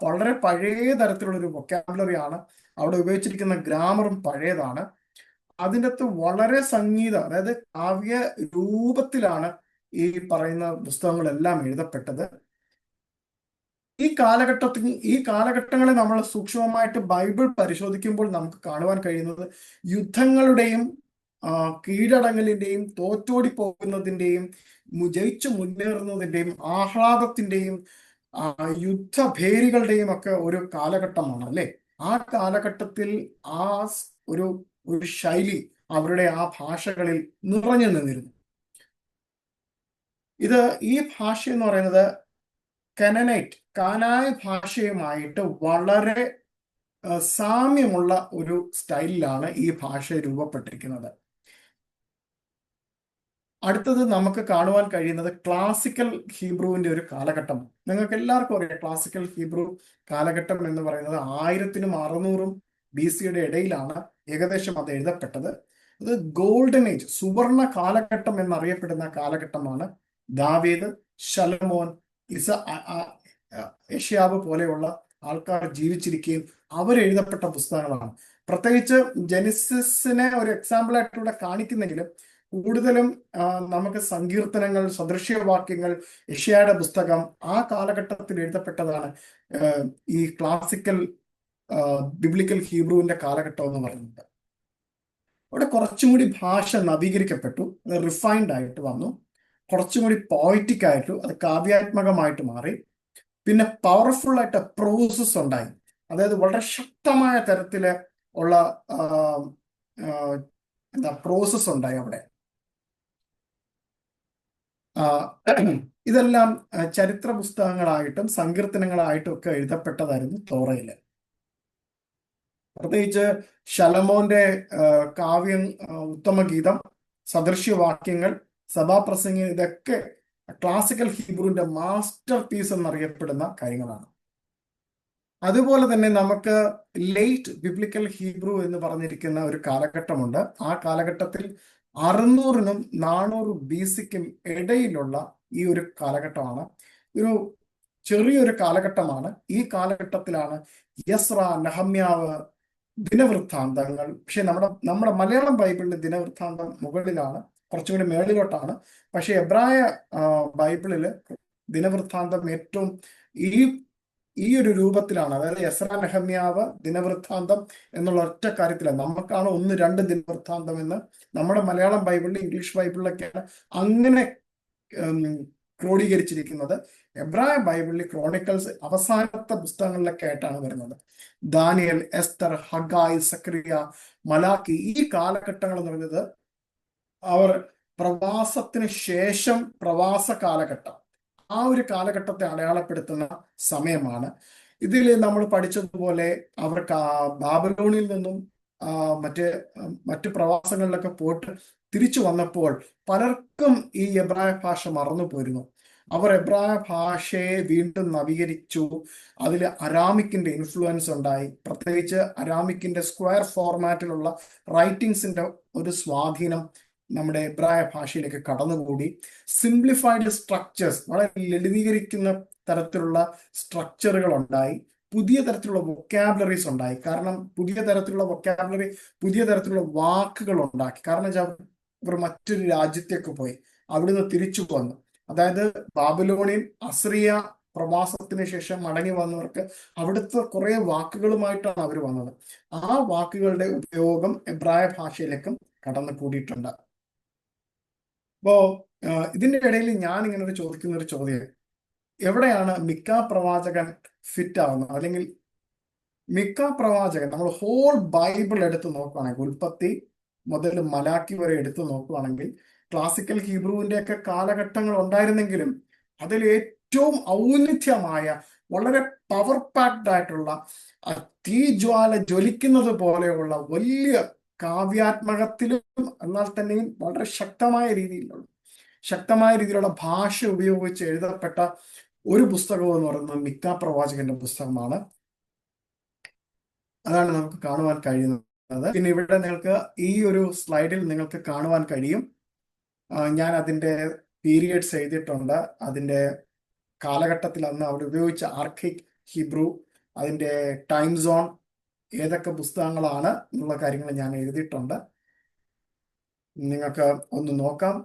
A: വളരെ പഴയ തരത്തിലുള്ള ഒരു വൊക്കാബുലറി ആണ്. അവിടെ ഉപയോഗിച്ചിരിക്കുന്ന ഗ്രാമറും പഴയതാണ്. അതിൻ്റെ അകത്ത് വളരെ സംഗീതം, അതായത് കാവ്യ രൂപത്തിലാണ് ഈ പറയുന്ന പുസ്തകങ്ങളെല്ലാം എഴുതപ്പെട്ടത്. ഈ കാലഘട്ടങ്ങളെ നമ്മൾ സൂക്ഷ്മമായിട്ട് ബൈബിൾ പരിശോധിക്കുമ്പോൾ നമുക്ക് കാണുവാൻ കഴിയുന്നത് യുദ്ധങ്ങളുടെയും കീഴടങ്ങലിന്റെയും തോറ്റോടി പോകുന്നതിന്റെയും ജയിച്ചു മുന്നേറുന്നതിന്റെയും ആഹ്ലാദത്തിന്റെയും യുദ്ധഭേരികളുടെയും ഒക്കെ ഒരു കാലഘട്ടമാണ് അല്ലെ. ആ കാലഘട്ടത്തിൽ ആ ഒരു ശൈലി അവരുടെ ആ ഭാഷകളിൽ നിറഞ്ഞു നിന്നിരുന്നു. ഈ ഭാഷ എന്ന് പറയുന്നത് കാനായ് ഭാഷയുമായിട്ട് വളരെ സാമ്യമുള്ള ഒരു സ്റ്റൈലിലാണ് ഈ ഭാഷ രൂപപ്പെട്ടിരിക്കുന്നത്. അടുത്തത് നമുക്ക് കാണുവാൻ കഴിയുന്നത് ക്ലാസിക്കൽ ഹീബ്രുവിന്റെ ഒരു കാലഘട്ടം. നിങ്ങൾക്ക് എല്ലാവർക്കും അറിയാം, ക്ലാസിക്കൽ ഹീബ്രു കാലഘട്ടം എന്ന് പറയുന്നത് 1000-നും 600-ഉം BC-യുടെ ഇടയിലാണ് ഏകദേശം അത് എഴുതപ്പെട്ടത്. അത് ഗോൾഡൻ ഏജ്, സുവർണ കാലഘട്ടം എന്നറിയപ്പെടുന്ന കാലഘട്ടമാണ്. ദാവീദ്, ശലോമോൻ, യെശയ്യാവ് പോലെയുള്ള ആൾക്കാർ ജീവിച്ചിരിക്കുകയും അവരെഴുതപ്പെട്ട പുസ്തകങ്ങളാണ്. പ്രത്യേകിച്ച് ജെനിസിസിനെ ഒരു എക്സാമ്പിൾ ആയിട്ടൂടെ കാണിക്കുന്നെങ്കിലും കൂടുതലും നമുക്ക് സങ്കീർത്തനങ്ങൾ, സദൃശ്യവാക്യങ്ങൾ, യെശയ്യായുടെ പുസ്തകം ആ കാലഘട്ടത്തിൽ എഴുതപ്പെട്ടതാണ്. ഈ ക്ലാസിക്കൽ ബിബ്ലിക്കൽ ഹീബ്രുവിന്റെ കാലഘട്ടം എന്ന് പറയുന്നത്. അവിടെ കുറച്ചും കൂടി ഭാഷ നവീകരിക്കപ്പെട്ടു, അത് റിഫൈൻഡ് ആയിട്ട് വന്നു, കുറച്ചും കൂടി പോയിറ്റിക് ആയിട്ടു, അത് കാവ്യാത്മകമായിട്ട് മാറി. പിന്നെ പവർഫുൾ ആയിട്ട് പ്രോസസ് ഉണ്ടായി, അതായത് വളരെ ശക്തമായ തരത്തില് ഉള്ള പ്രോസസ് ഉണ്ടായി അവിടെ. ഇതെല്ലാം ചരിത്ര പുസ്തകങ്ങളായിട്ടും സങ്കീർത്തനങ്ങളായിട്ടും ഒക്കെ എഴുതപ്പെട്ടതായിരുന്നു തോറയില്. പ്രത്യേകിച്ച് ശലോമോന്റെ കാവ്യം, ഉത്തമഗീതം, സദൃശ്യവാക്യങ്ങൾ, സഭാപ്രസംഗം, ഇതൊക്കെ ക്ലാസിക്കൽ ഹീബ്രുവിന്റെ മാസ്റ്റർ പീസ് എന്നറിയപ്പെടുന്ന കാര്യങ്ങളാണ്. അതുപോലെ തന്നെ നമുക്ക് ലേറ്റ് ബിബ്ലിക്കൽ ഹീബ്രു എന്ന് പറഞ്ഞിരിക്കുന്ന ഒരു കാലഘട്ടമുണ്ട്. ആ കാലഘട്ടത്തിൽ 600-നും 400 BC-ക്കും ഇടയിലുള്ള ഈ ഒരു കാലഘട്ടമാണ്. ഒരു ചെറിയൊരു കാലഘട്ടമാണ്. ഈ കാലഘട്ടത്തിലാണ് യസ്ര, നെഹമ്യാവ്, ദിനവൃത്താന്തങ്ങൾ. പക്ഷെ നമ്മുടെ മലയാളം ബൈബിളിൽ ദിനവൃത്താന്തം മുകളിലാണ്, കുറച്ചുകൂടി മേളിലോട്ടാണ്. പക്ഷെ എബ്രായ ബൈബിളില് ദിനവൃത്താന്തം ഏറ്റവും ഈ ഒരു രൂപത്തിലാണ്. അതായത് എസ്ര, നെഹമ്യാവ്, ദിനവൃത്താന്തം എന്നുള്ള ഒറ്റ കാര്യത്തിലാണ്. നമുക്കാണ് 1-2 ദിനവൃത്താന്തം എന്ന് നമ്മുടെ മലയാളം ബൈബിളിൽ, ഇംഗ്ലീഷ് ബൈബിളിലൊക്കെയാണ് അങ്ങനെ ക്രോഡീകരിച്ചിരിക്കുന്നത്. എബ്രായ ബൈബിളിൽ ക്രോണിക്കൽസ് അവസാനത്തെ പുസ്തകങ്ങളിലൊക്കെ ആയിട്ടാണ് വരുന്നത്. ദാനിയൽ, എസ്തർ, ഹഗായി, സക്രിയ, മലാക്കി, ഈ കാലഘട്ടങ്ങൾ എന്ന് പറയുന്നത് അവർ പ്രവാസത്തിന് ശേഷം പ്രവാസ കാലഘട്ടം, ആ ഒരു കാലഘട്ടത്തെ അടയാളപ്പെടുത്തുന്ന സമയമാണ്. ഇതിൽ നമ്മൾ പഠിച്ചതുപോലെ അവർക്ക് ബാബിലോണിൽ നിന്നും മറ്റ് പ്രവാസങ്ങളിലൊക്കെ പോയിട്ട് തിരിച്ചു വന്നപ്പോൾ പലർക്കും ഈ എബ്രായ ഭാഷ മറന്നു പോയിരുന്നു. അവർ എബ്രായ ഭാഷയെ വീണ്ടും നവീകരിച്ചു. അതിൽ അരാമിക്കിന്റെ ഇൻഫ്ലുവൻസ് ഉണ്ടായി. പ്രത്യേകിച്ച് അരാമിക്കിന്റെ സ്ക്വയർ ഫോർമാറ്റിലുള്ള റൈറ്റിംഗ്സിന്റെ ഒരു സ്വാധീനം നമ്മുടെ എബ്രായ ഭാഷയിലേക്ക് കടന്നുകൂടി. സിംപ്ലിഫൈഡ് സ്ട്രക്ചേഴ്സ്, വളരെ ലളിതീകരിക്കുന്ന തരത്തിലുള്ള സ്ട്രക്ചറുകൾ ഉണ്ടായി. പുതിയ തരത്തിലുള്ള വൊക്കാബുലറീസ് ഉണ്ടായി. കാരണം പുതിയ തരത്തിലുള്ള വൊക്കാബുലറി, പുതിയ തരത്തിലുള്ള വാക്കുകൾ ഉണ്ടാക്കി. കാരണം ഇവർ മറ്റൊരു രാജ്യത്തേക്ക് പോയി, അവിടുന്ന് തിരിച്ചു വന്നു. അതായത് ബാബിലോണിയൻ അസിറിയ പ്രവാസത്തിന് ശേഷം മടങ്ങി വന്നവർക്ക് അവിടുത്തെ കുറെ വാക്കുകളുമായിട്ടാണ് അവർ വന്നത്. ആ വാക്കുകളുടെ ഉപയോഗം എബ്രായ ഭാഷയിലേക്കും കടന്നു കൂടിയിട്ടുണ്ട്. അപ്പോ ഇതിന്റെ ഇടയിൽ ഞാൻ ഇങ്ങനെ ചോദിക്കുന്ന ഒരു ചോദ്യം, എവിടെയാണ് മിക്ക പ്രവാചകൻ ഫിറ്റ് ആവുന്നത്? അല്ലെങ്കിൽ മിക്ക പ്രവാചകൻ, നമ്മൾ ഹോൾ ബൈബിൾ എടുത്ത് നോക്കുകയാണെങ്കിൽ, ഉൽപ്പത്തി മുതൽ മലാക്കി വരെ എടുത്തു നോക്കുകയാണെങ്കിൽ, ക്ലാസിക്കൽ ഹീബ്രുവിന്റെ ഒക്കെ കാലഘട്ടങ്ങൾ ഉണ്ടായിരുന്നെങ്കിലും അതിൽ ഏറ്റവും ഔന്നിത്യമായ, വളരെ പവർ പാക്ഡ് ആയിട്ടുള്ള, തീജ്വാല ജ്വലിക്കുന്നത് പോലെയുള്ള വലിയ കാവ്യാത്മകത്തിലും എന്നാൽ തന്നെയും വളരെ ശക്തമായ രീതിയിലുള്ള ഭാഷ ഉപയോഗിച്ച് എഴുതപ്പെട്ട ഒരു പുസ്തകം എന്ന് പറയുന്നത് മിക്ക പ്രവാചകന്റെ പുസ്തകമാണ്. അതാണ് നമുക്ക് കാണുവാൻ കഴിയുന്നത്. പിന്നെ ഇവിടെ നിങ്ങൾക്ക് ഈ ഒരു സ്ലൈഡിൽ നിങ്ങൾക്ക് കാണുവാൻ കഴിയും, ഞാൻ അതിന്റെ പീരിയഡ്സ് എഴുതിയിട്ടുണ്ട്. അതിന്റെ കാലഘട്ടത്തിൽ അന്ന് അവിടെ ഉപയോഗിച്ച ആർക്കൈക് ഹീബ്രു, അതിന്റെ ടൈം സോൺ, ഏതൊക്കെ പുസ്തകങ്ങളാണ് എന്നുള്ള കാര്യങ്ങൾ ഞാൻ എഴുതിയിട്ടുണ്ട്. നിങ്ങൾക്ക് ഒന്ന് നോക്കാം.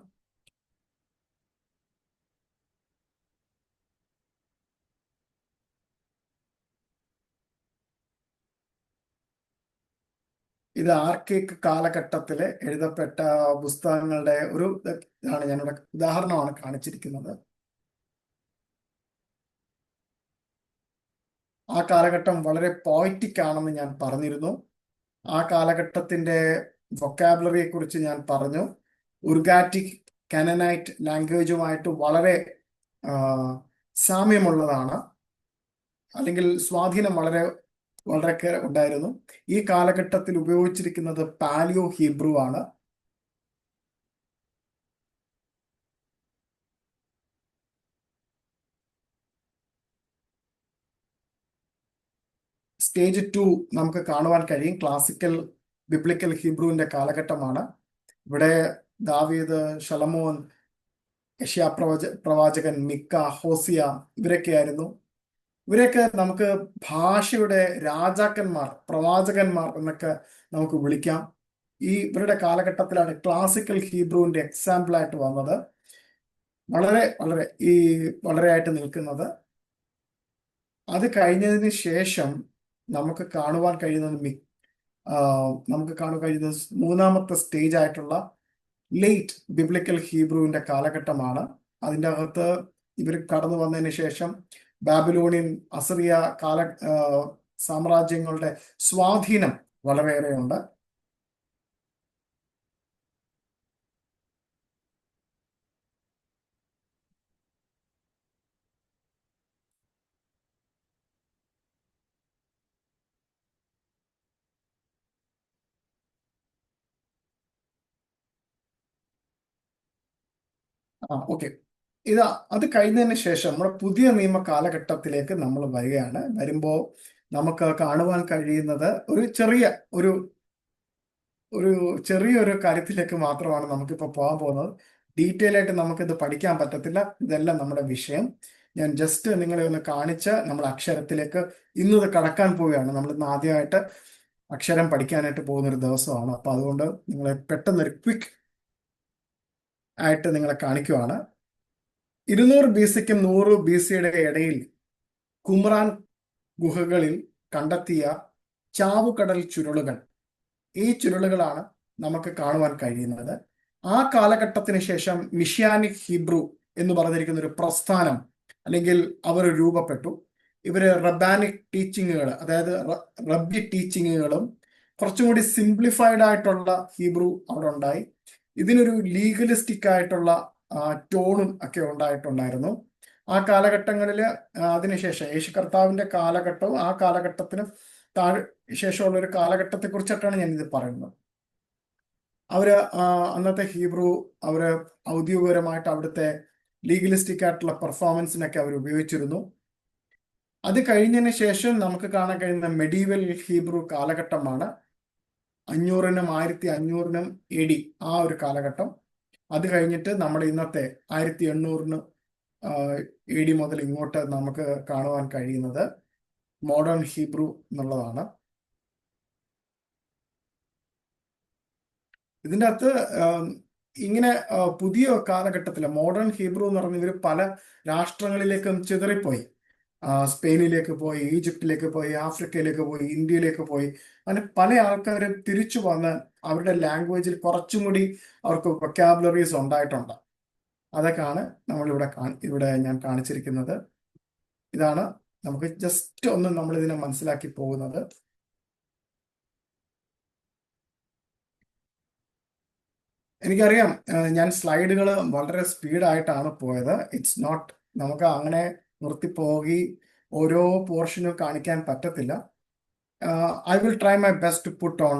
A: ഇത് ആർക്കൈക് കാലഘട്ടത്തിൽ എഴുതപ്പെട്ട പുസ്തകങ്ങളുടെ ഒരു ഇതാണ്, ഞാനിവിടെ ഉദാഹരണമാണ് കാണിച്ചിരിക്കുന്നത്. ആ കാലഘട്ടം വളരെ പോയറ്റിക് ആണെന്ന് ഞാൻ പറഞ്ഞിരുന്നു. ആ കാലഘട്ടത്തിന്റെ വൊക്കാബുലറിയെ കുറിച്ച് ഞാൻ പറഞ്ഞു. ഉർഗാറ്റിക് കനനൈറ്റ് ലാംഗ്വേജുമായിട്ട് വളരെ സാമ്യമുള്ളതാണ്, അല്ലെങ്കിൽ സ്വാധീനം വളരെ ഉണ്ടായിരുന്നു. ഈ കാലഘട്ടത്തിൽ ഉപയോഗിച്ചിരിക്കുന്നത് പാലിയോ ഹീബ്രു ആണ്. സ്റ്റേജ് 2 നമുക്ക് കാണുവാൻ കഴിയും. ക്ലാസിക്കൽ ബിബ്ലിക്കൽ ഹീബ്രുവിന്റെ കാലഘട്ടമാണ്. ഇവിടെ ദാവീദ്, ശലോമോൻ, യെശയ്യാ പ്രവാചകൻ, മിക്ക, ഹോസിയ, ഇവരൊക്കെയായിരുന്നു. ഇവരെയൊക്കെ നമുക്ക് ഭാഷയുടെ രാജാക്കന്മാർ, പ്രവാചകന്മാർ എന്നൊക്കെ നമുക്ക് വിളിക്കാം. ഇവരുടെ കാലഘട്ടത്തിലാണ് ക്ലാസിക്കൽ ഹീബ്രുവിന്റെ എക്സാമ്പിൾ ആയിട്ട് വന്നത്, വളരെ ആയിട്ട് നിൽക്കുന്നത്. അത് കഴിഞ്ഞതിന് ശേഷം നമുക്ക് കാണുവാൻ കഴിയുന്നത് മൂന്നാമത്തെ സ്റ്റേജ് ആയിട്ടുള്ള ലേറ്റ് ബിബ്ലിക്കൽ ഹീബ്രുവിന്റെ കാലഘട്ടമാണ്. അതിൻ്റെ അകത്ത് ഇവർ കടന്നു വന്നതിന് ശേഷം ബാബിലോണിയൻ, അസിറിയ സാമ്രാജ്യങ്ങളുടെ സ്വാധീനം വളരെയേറെ ഉണ്ട്. ഓക്കെ, അത് കഴിഞ്ഞതിന് ശേഷം നമ്മുടെ പുതിയ നിയമ കാലഘട്ടത്തിലേക്ക് നമ്മൾ വരുമ്പോൾ നമുക്ക് കാണുവാൻ കഴിയുന്നത് ചെറിയൊരു കാര്യത്തിലേക്ക് മാത്രമാണ് നമുക്കിപ്പോൾ പോകാൻ പോകുന്നത്. ഡീറ്റെയിൽ ആയിട്ട് നമുക്കിത് പഠിക്കാൻ പറ്റത്തില്ല, ഇതെല്ലാം നമ്മുടെ വിഷയം. ഞാൻ ജസ്റ്റ് നിങ്ങളെ ഒന്ന് കാണിച്ച് നമ്മൾ അക്ഷരത്തിലേക്ക് ഇന്നത് കടക്കാൻ പോവുകയാണ്. നമ്മൾ ഇന്ന് ആദ്യമായിട്ട് അക്ഷരം പഠിക്കാനായിട്ട് പോകുന്നൊരു ദിവസമാണ്. അപ്പൊ അതുകൊണ്ട് നിങ്ങളെ പെട്ടെന്നൊരു ക്വിക്ക് ആയിട്ട് നിങ്ങളെ കാണിക്കുവാണ്. 200 BC-ക്കും 100 BC-യുടെ ഇടയിൽ കുമ്രാൻ ഗുഹകളിൽ കണ്ടെത്തിയ ചാവുകടൽ ചുരുളുകൾ, ഈ ചുരുളുകളാണ് നമുക്ക് കാണുവാൻ കഴിയുന്നത്. ആ കാലഘട്ടത്തിന് ശേഷം മിഷിയാനിക് ഹീബ്രു എന്ന് പറഞ്ഞിരിക്കുന്ന ഒരു പ്രസ്ഥാനം, അല്ലെങ്കിൽ അവർ രൂപപ്പെട്ടു. ഇവര് റബ്ബാനിക് ടീച്ചിങ്ങുകൾ, അതായത് റബ്ബി ടീച്ചിങ്ങുകളും കുറച്ചും കൂടി സിംപ്ലിഫൈഡ് ആയിട്ടുള്ള ഹീബ്രു അവിടെ ഉണ്ടായി. ഇതിനൊരു ലീഗലിസ്റ്റിക് ആയിട്ടുള്ള ടോണും ഒക്കെ ഉണ്ടായിട്ടുണ്ടായിരുന്നു. ആ കാലഘട്ടങ്ങളിൽ അതിനുശേഷം യേശു കർത്താവിന്റെ കാലഘട്ടവും ആ കാലഘട്ടത്തിന് ശേഷമുള്ള ഒരു കാലഘട്ടത്തെ കുറിച്ചിട്ടാണ് ഞാൻ ഇത് പറയുന്നത്. അന്നത്തെ ഹീബ്രു ഔദ്യോഗികപരമായിട്ട് അവിടുത്തെ ലീഗലിസ്റ്റിക് ആയിട്ടുള്ള പെർഫോമൻസിനൊക്കെ അവർ ഉപയോഗിച്ചിരുന്നു. അത് കഴിഞ്ഞതിന് ശേഷം നമുക്ക് കാണാൻ കഴിയുന്ന മെഡീവൽ ഹീബ്രു കാലഘട്ടമാണ്. 500-നും 1500-നും AD ആ ഒരു കാലഘട്ടം. അത് കഴിഞ്ഞിട്ട് നമ്മുടെ ഇന്നത്തെ 1800 AD മുതൽ ഇങ്ങോട്ട് നമുക്ക് കാണുവാൻ കഴിയുന്നത് മോഡേൺ ഹീബ്രു എന്നുള്ളതാണ്. ഇതിൻ്റെ അകത്ത് ഇങ്ങനെ പുതിയ കാലഘട്ടത്തിൽ മോഡേൺ ഹീബ്രു എന്ന് പറഞ്ഞ ഇവർ പല രാഷ്ട്രങ്ങളിലേക്കും ചിതറിപ്പോയി. സ്പെയിനിലേക്ക് പോയി, ഈജിപ്തിലേക്ക് പോയി, ആഫ്രിക്കയിലേക്ക് പോയി, ഇന്ത്യയിലേക്ക് പോയി. അങ്ങനെ പല ആൾക്കാരും തിരിച്ചു വന്ന് അവരുടെ ലാംഗ്വേജിൽ കുറച്ചും കൂടി അവർക്ക് വൊക്കാബുലറീസ് ഉണ്ടായിട്ടുണ്ട്. അതൊക്കെയാണ് നമ്മളിവിടെ ഇവിടെ ഞാൻ കാണിച്ചിരിക്കുന്നത്. ഇതാണ് നമുക്ക് ജസ്റ്റ് ഒന്ന് നമ്മൾ ഇതിനെ മനസ്സിലാക്കി പോകുന്നത്. എനിക്കറിയാം ഞാൻ സ്ലൈഡുകൾ വളരെ സ്പീഡായിട്ടാണ് പോയത്. ഇറ്റ്സ് നോട്ട്, നമുക്ക് അങ്ങനെ നിർത്തിപ്പോകി ഓരോ പോർഷനും കാണിക്കാൻ പറ്റത്തില്ല. I will try my best to put on,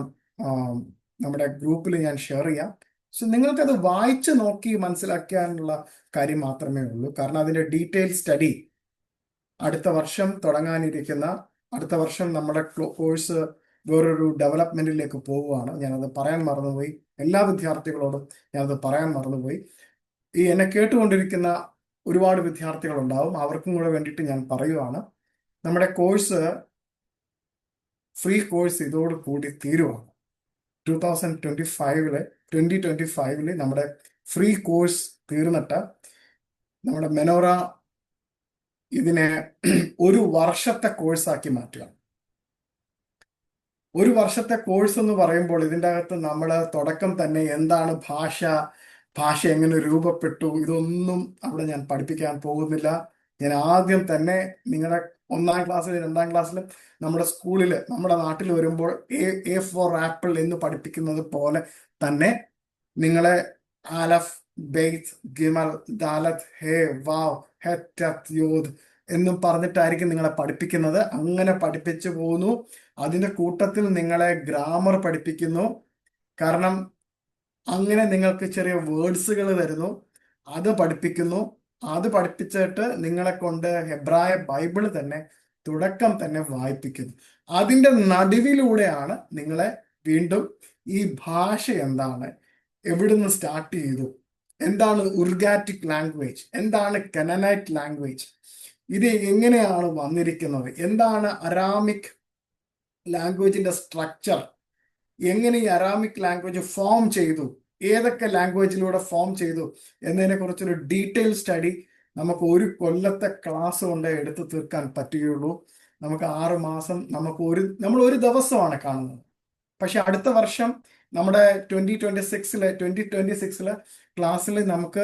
A: നമ്മുടെ ഗ്രൂപ്പിൽ ഞാൻ ഷെയർ ചെയ്യാം. സോ നിങ്ങൾക്കത് വായിച്ച് നോക്കി മനസ്സിലാക്കാനുള്ള കാര്യം മാത്രമേ ഉള്ളൂ. കാരണം അതിൻ്റെ ഡീറ്റെയിൽ സ്റ്റഡി അടുത്ത വർഷം തുടങ്ങാനിരിക്കുന്ന, അടുത്ത വർഷം നമ്മുടെ കോഴ്സ് വേറൊരു ഡെവലപ്മെന്റിലേക്ക് പോവുകയാണ്. ഞാനത് പറയാൻ മറന്നുപോയി. എല്ലാ വിദ്യാർത്ഥികളോടും ഞാനത് പറയാൻ മറന്നുപോയി. ഈ എന്നെ കേട്ടുകൊണ്ടിരിക്കുന്ന ഒരുപാട് വിദ്യാർത്ഥികളുണ്ടാവും, അവർക്കും കൂടെ വേണ്ടിയിട്ട് ഞാൻ പറയുവാണ്. നമ്മുടെ കോഴ്സ്, ഫ്രീ കോഴ്സ് ഇതോട് കൂടി തീരുവാണ്. 2025 നമ്മുടെ ഫ്രീ കോഴ്സ് തീർന്നിട്ട് നമ്മുടെ മെനോറ ഇതിനെ ഒരു വർഷത്തെ കോഴ്സാക്കി മാറ്റുക. ഒരു വർഷത്തെ കോഴ്സ് എന്ന് പറയുമ്പോൾ ഇതിൻ്റെ അകത്ത് നമ്മൾ തുടക്കം തന്നെ എന്താണ് ഭാഷ എങ്ങനെ രൂപപ്പെട്ടു, ഇതൊന്നും അവിടെ ഞാൻ പഠിപ്പിക്കാൻ പോകുന്നില്ല. ഞാൻ ആദ്യം തന്നെ നിങ്ങളുടെ 1-ാം ക്ലാസ്സിലും 2-ാം ക്ലാസ്സിലും നമ്മുടെ സ്കൂളിൽ, നമ്മുടെ നാട്ടിൽ വരുമ്പോൾ A for ആപ്പിൾ എന്ന് പഠിപ്പിക്കുന്നത് പോലെ തന്നെ നിങ്ങളെ ആലഫ്, ബെയ്ത്ത്, ഗിമൽ, ദാലത്ത്, ഹേ, വാവ്, ഹെറ്റ്, യോദ് എന്നും പറഞ്ഞിട്ടായിരിക്കും നിങ്ങളെ പഠിപ്പിക്കുന്നത്. അങ്ങനെ പഠിപ്പിച്ചു പോകുന്നു. അതിൻ്റെ കൂട്ടത്തിൽ നിങ്ങളെ ഗ്രാമർ പഠിപ്പിക്കുന്നു. കാരണം അങ്ങനെ നിങ്ങൾക്ക് ചെറിയ വേർഡ്സുകൾ തരുന്നു, അത് പഠിപ്പിക്കുന്നു. അത് പഠിപ്പിച്ചിട്ട് നിങ്ങളെ കൊണ്ട് ഹെബ്രായ ബൈബിൾ തന്നെ തുടക്കം തന്നെ വായിപ്പിക്കുന്നു. അതിൻ്റെ നടുവിലൂടെയാണ് നിങ്ങളെ വീണ്ടും ഈ ഭാഷ എന്താണ്, എവിടുന്ന് സ്റ്റാർട്ട് ചെയ്തു, എന്താണ് ഉർഗാറ്റിക് ലാംഗ്വേജ്, എന്താണ് കനനൈറ്റ് ലാംഗ്വേജ്, ഇത് എങ്ങനെയാണ് വന്നിരിക്കുന്നത്, എന്താണ് അരാമിക് ലാംഗ്വേജിന്റെ സ്ട്രക്ചർ, എങ്ങനെ ഈ അരാമിക് ലാംഗ്വേജ് ഫോം ചെയ്തു, ഏതൊക്കെ ലാംഗ്വേജിലൂടെ ഫോം ചെയ്തു എന്നതിനെ കുറിച്ചൊരു ഡീറ്റെയിൽ സ്റ്റഡി നമുക്ക് ഒരു കൊല്ലത്തെ ക്ലാസ് കൊണ്ട് എടുത്തു തീർക്കാൻ പറ്റുകയുള്ളൂ. നമുക്ക് 6 മാസം, നമ്മൾ ഒരു ദിവസമാണ് കാണുന്നത്. പക്ഷെ അടുത്ത വർഷം നമ്മുടെ 2026 ക്ലാസ്സിൽ നമുക്ക്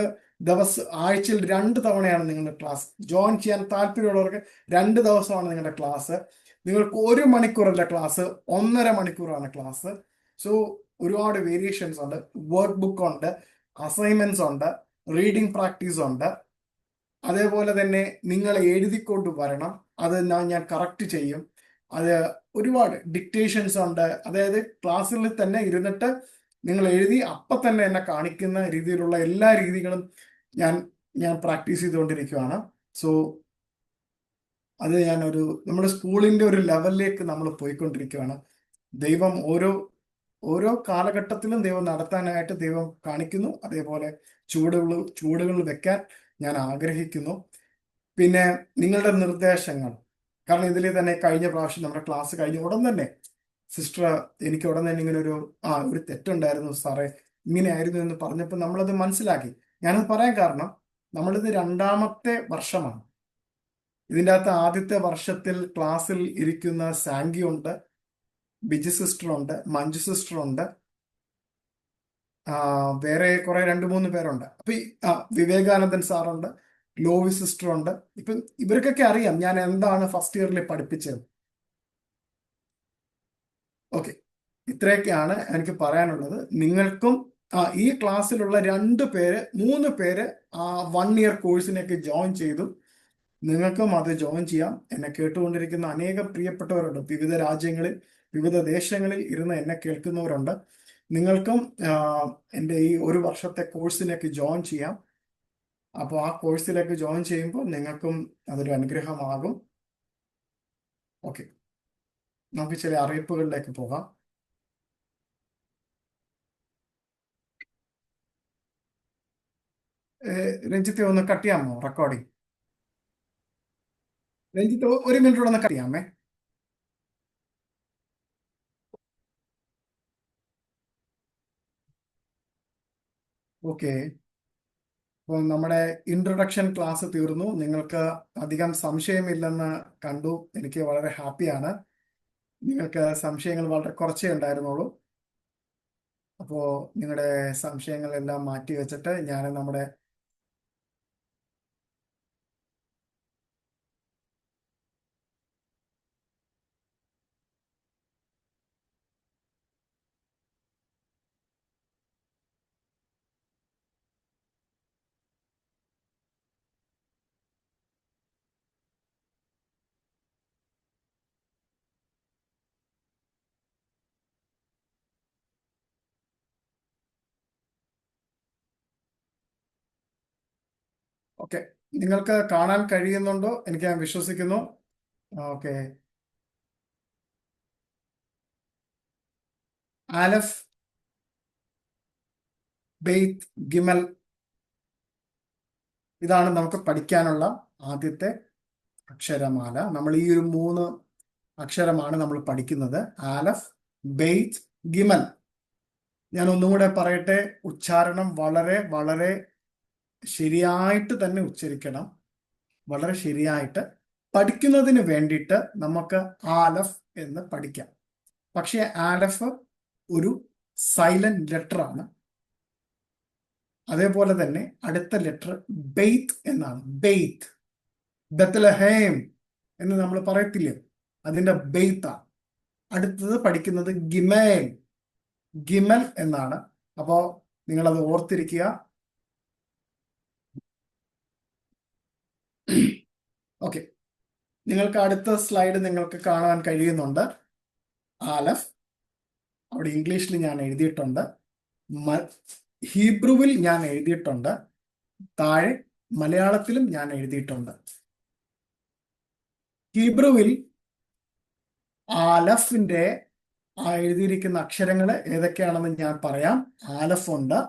A: ആഴ്ചയിൽ 2 തവണയാണ് നിങ്ങളുടെ ക്ലാസ്. ജോയിൻ ചെയ്യാൻ താല്പര്യമുള്ളവർക്ക് 2 ദിവസമാണ് നിങ്ങളുടെ ക്ലാസ്. നിങ്ങൾക്ക് 1 മണിക്കൂറല്ല ക്ലാസ്, 1.5 മണിക്കൂറാണ് ക്ലാസ്. സോ ഒരുപാട് വേരിയേഷൻസ് ഉണ്ട്. വർക്ക് ബുക്ക് ഉണ്ട്, അസൈൻമെന്റ്സ് ഉണ്ട്, റീഡിംഗ് പ്രാക്ടീസ് ഉണ്ട്. അതേപോലെ തന്നെ നിങ്ങൾ എഴുതിക്കൊണ്ട് വരണം, അത് ഞാൻ കറക്റ്റ് ചെയ്യും. അത് ഒരുപാട് ഡിക്റ്റേഷൻസ് ഉണ്ട്. അതായത് ക്ലാസ്സിൽ തന്നെ ഇരുന്നിട്ട് നിങ്ങൾ എഴുതി അപ്പം തന്നെ എന്നെ കാണിക്കുന്ന രീതിയിലുള്ള എല്ലാ രീതികളും ഞാൻ പ്രാക്ടീസ് ചെയ്തുകൊണ്ടിരിക്കുകയാണ്. സോ അത് നമ്മുടെ സ്കൂളിന്റെ ഒരു ലെവലിലേക്ക് നമ്മൾ പോയിക്കൊണ്ടിരിക്കുകയാണ്. ദൈവം ഓരോ കാലഘട്ടത്തിലും ദൈവം നടത്താനായിട്ട് ദൈവം കാണിക്കുന്നു. അതേപോലെ ചൂടുകൾ വെക്കാൻ ഞാൻ ആഗ്രഹിക്കുന്നു. പിന്നെ നിങ്ങളുടെ നിർദ്ദേശങ്ങൾ, കാരണം ഇതിൽ തന്നെ കഴിഞ്ഞ പ്രാവശ്യം നമ്മുടെ ക്ലാസ് കഴിഞ്ഞ ഉടൻ തന്നെ സിസ്റ്റർ എനിക്ക് ഉടൻ തന്നെ ഇങ്ങനെ ഒരു തെറ്റുണ്ടായിരുന്നു സാറേ, ഇങ്ങനെയായിരുന്നു എന്ന് പറഞ്ഞപ്പോൾ നമ്മളത് മനസ്സിലാക്കി. ഞാനത് പറയാൻ കാരണം നമ്മളിത് 2ാമത്തെ വർഷമാണ്. ഇതിൻ്റെ അകത്ത് ആദ്യത്തെ വർഷത്തിൽ ക്ലാസ്സിൽ ഇരിക്കുന്ന സാങ്കി ഉണ്ട്, ബിജി സിസ്റ്റർ ഉണ്ട്, മഞ്ജു സിസ്റ്റർ ഉണ്ട്, വേറെ കുറെ 2-3 പേരുണ്ട്. അപ്പൊ വിവേകാനന്ദൻ സാറുണ്ട്, ലോവി സിസ്റ്റർ ഉണ്ട്. ഇപ്പം ഇവർക്കൊക്കെ അറിയാം ഞാൻ എന്താണ് ഫസ്റ്റ് ഇയറിൽ പഠിപ്പിച്ചത്. ഓക്കെ, ഇത്രയൊക്കെയാണ് എനിക്ക് പറയാനുള്ളത്. നിങ്ങൾക്കും ഈ ക്ലാസ്സിലുള്ള 3 പേര് 1 ഇയർ കോഴ്സിനൊക്കെ ജോയിൻ ചെയ്തു. നിങ്ങൾക്കും അത് ജോയിൻ ചെയ്യാം. എന്നെ കേട്ടുകൊണ്ടിരിക്കുന്ന അനേകം പ്രിയപ്പെട്ടവരുണ്ട്, വിവിധ രാജ്യങ്ങളിൽ, വിവിധ ദേശങ്ങളിൽ ഇരുന്ന് എന്നെ കേൾക്കുന്നവരുണ്ട്. നിങ്ങൾക്കും എൻ്റെ ഈ 1 വർഷത്തെ കോഴ്സിനൊക്കെ ജോയിൻ ചെയ്യാം. അപ്പോൾ ആ കോഴ്സിലേക്ക് ജോയിൻ ചെയ്യുമ്പോൾ നിങ്ങൾക്കും അതൊരു അനുഗ്രഹമാകും. ഓക്കെ, നമുക്ക് ചില അറിയിപ്പുകളിലേക്ക് പോകാം. രഞ്ജിത്തെ ഒന്ന് കട്ട് ചെയ്യാമോ റെക്കോർഡിംഗ്? രഞ്ജിത്ത് ഒരു മിനിറ്റ് ഒന്ന് കട്ട് ചെയ്യാമേ. ഓക്കെ, അപ്പോൾ നമ്മുടെ ഇൻട്രൊഡക്ഷൻ ക്ലാസ് തീർന്നു. നിങ്ങൾക്ക് അധികം സംശയമില്ലെന്ന് കണ്ടു. എനിക്ക് വളരെ ഹാപ്പിയാണ്. നിങ്ങൾക്ക് സംശയങ്ങൾ വളരെ കുറച്ചേ ഉണ്ടായിരുന്നുള്ളൂ. അപ്പോൾ നിങ്ങളുടെ സംശയങ്ങളെല്ലാം മാറ്റി വെച്ചിട്ട് ഞാൻ നമ്മുടെ ഓക്കെ, നിങ്ങൾക്ക് കാണാൻ കഴിയുന്നുണ്ടോ? എനിക്ക് ഞാൻ വിശ്വസിക്കുന്നു. ഓക്കെ, ആലഫ്, ബെയ്ത്ത്, ഗിമൽ, ഇതാണ് നമുക്ക് പഠിക്കാനുള്ള ആദ്യത്തെ അക്ഷരമാല. നമ്മൾ ഈ ഒരു 3 അക്ഷരമാണ് നമ്മൾ പഠിക്കുന്നത്. ആലഫ്, ബെയ്ത്ത്, ഗിമൽ. ഞാൻ ഒന്നും കൂടെ പറയട്ടെ, ഉച്ചാരണം വളരെ വളരെ ശരിയായിട്ട് തന്നെ ഉച്ചരിക്കണം. വളരെ ശരിയായിട്ട് പഠിക്കുന്നതിന് വേണ്ടിയിട്ട് നമുക്ക് ആലഫ് എന്ന് പഠിക്കാം. പക്ഷേ ആലഫ് ഒരു സൈലന്റ് ലെറ്റർ ആണ്. അതേപോലെ തന്നെ അടുത്ത ലെറ്റർ ബെയ്ത്ത് എന്നാണ്. ബെയ്ത്ത്, ബത്ലഹേം എന്ന് നമ്മൾ പറയത്തില്ലേ, അതിന്റെ ബെയ്ത്താണ്. അടുത്തത് പഠിക്കുന്നത് ഗിമേൽ, ഗിമൽ എന്നാണ്. അപ്പോ നിങ്ങളത് ഓർത്തിരിക്കുക. ഓക്കെ, നിങ്ങൾക്ക് അടുത്ത സ്ലൈഡ് നിങ്ങൾക്ക് കാണാൻ കഴിയുന്നുണ്ട്. ആലഫ് അവിടെ ഇംഗ്ലീഷിൽ ഞാൻ എഴുതിയിട്ടുണ്ട്, ഹീബ്രുവിൽ ഞാൻ എഴുതിയിട്ടുണ്ട്, താഴെ മലയാളത്തിലും ഞാൻ എഴുതിയിട്ടുണ്ട്. ഹീബ്രുവിൽ ആലഫിന്റെ എഴുതിയിരിക്കുന്ന അക്ഷരങ്ങൾ ഏതൊക്കെയാണെന്ന് ഞാൻ പറയാം. ആലഫ് ഉണ്ട്,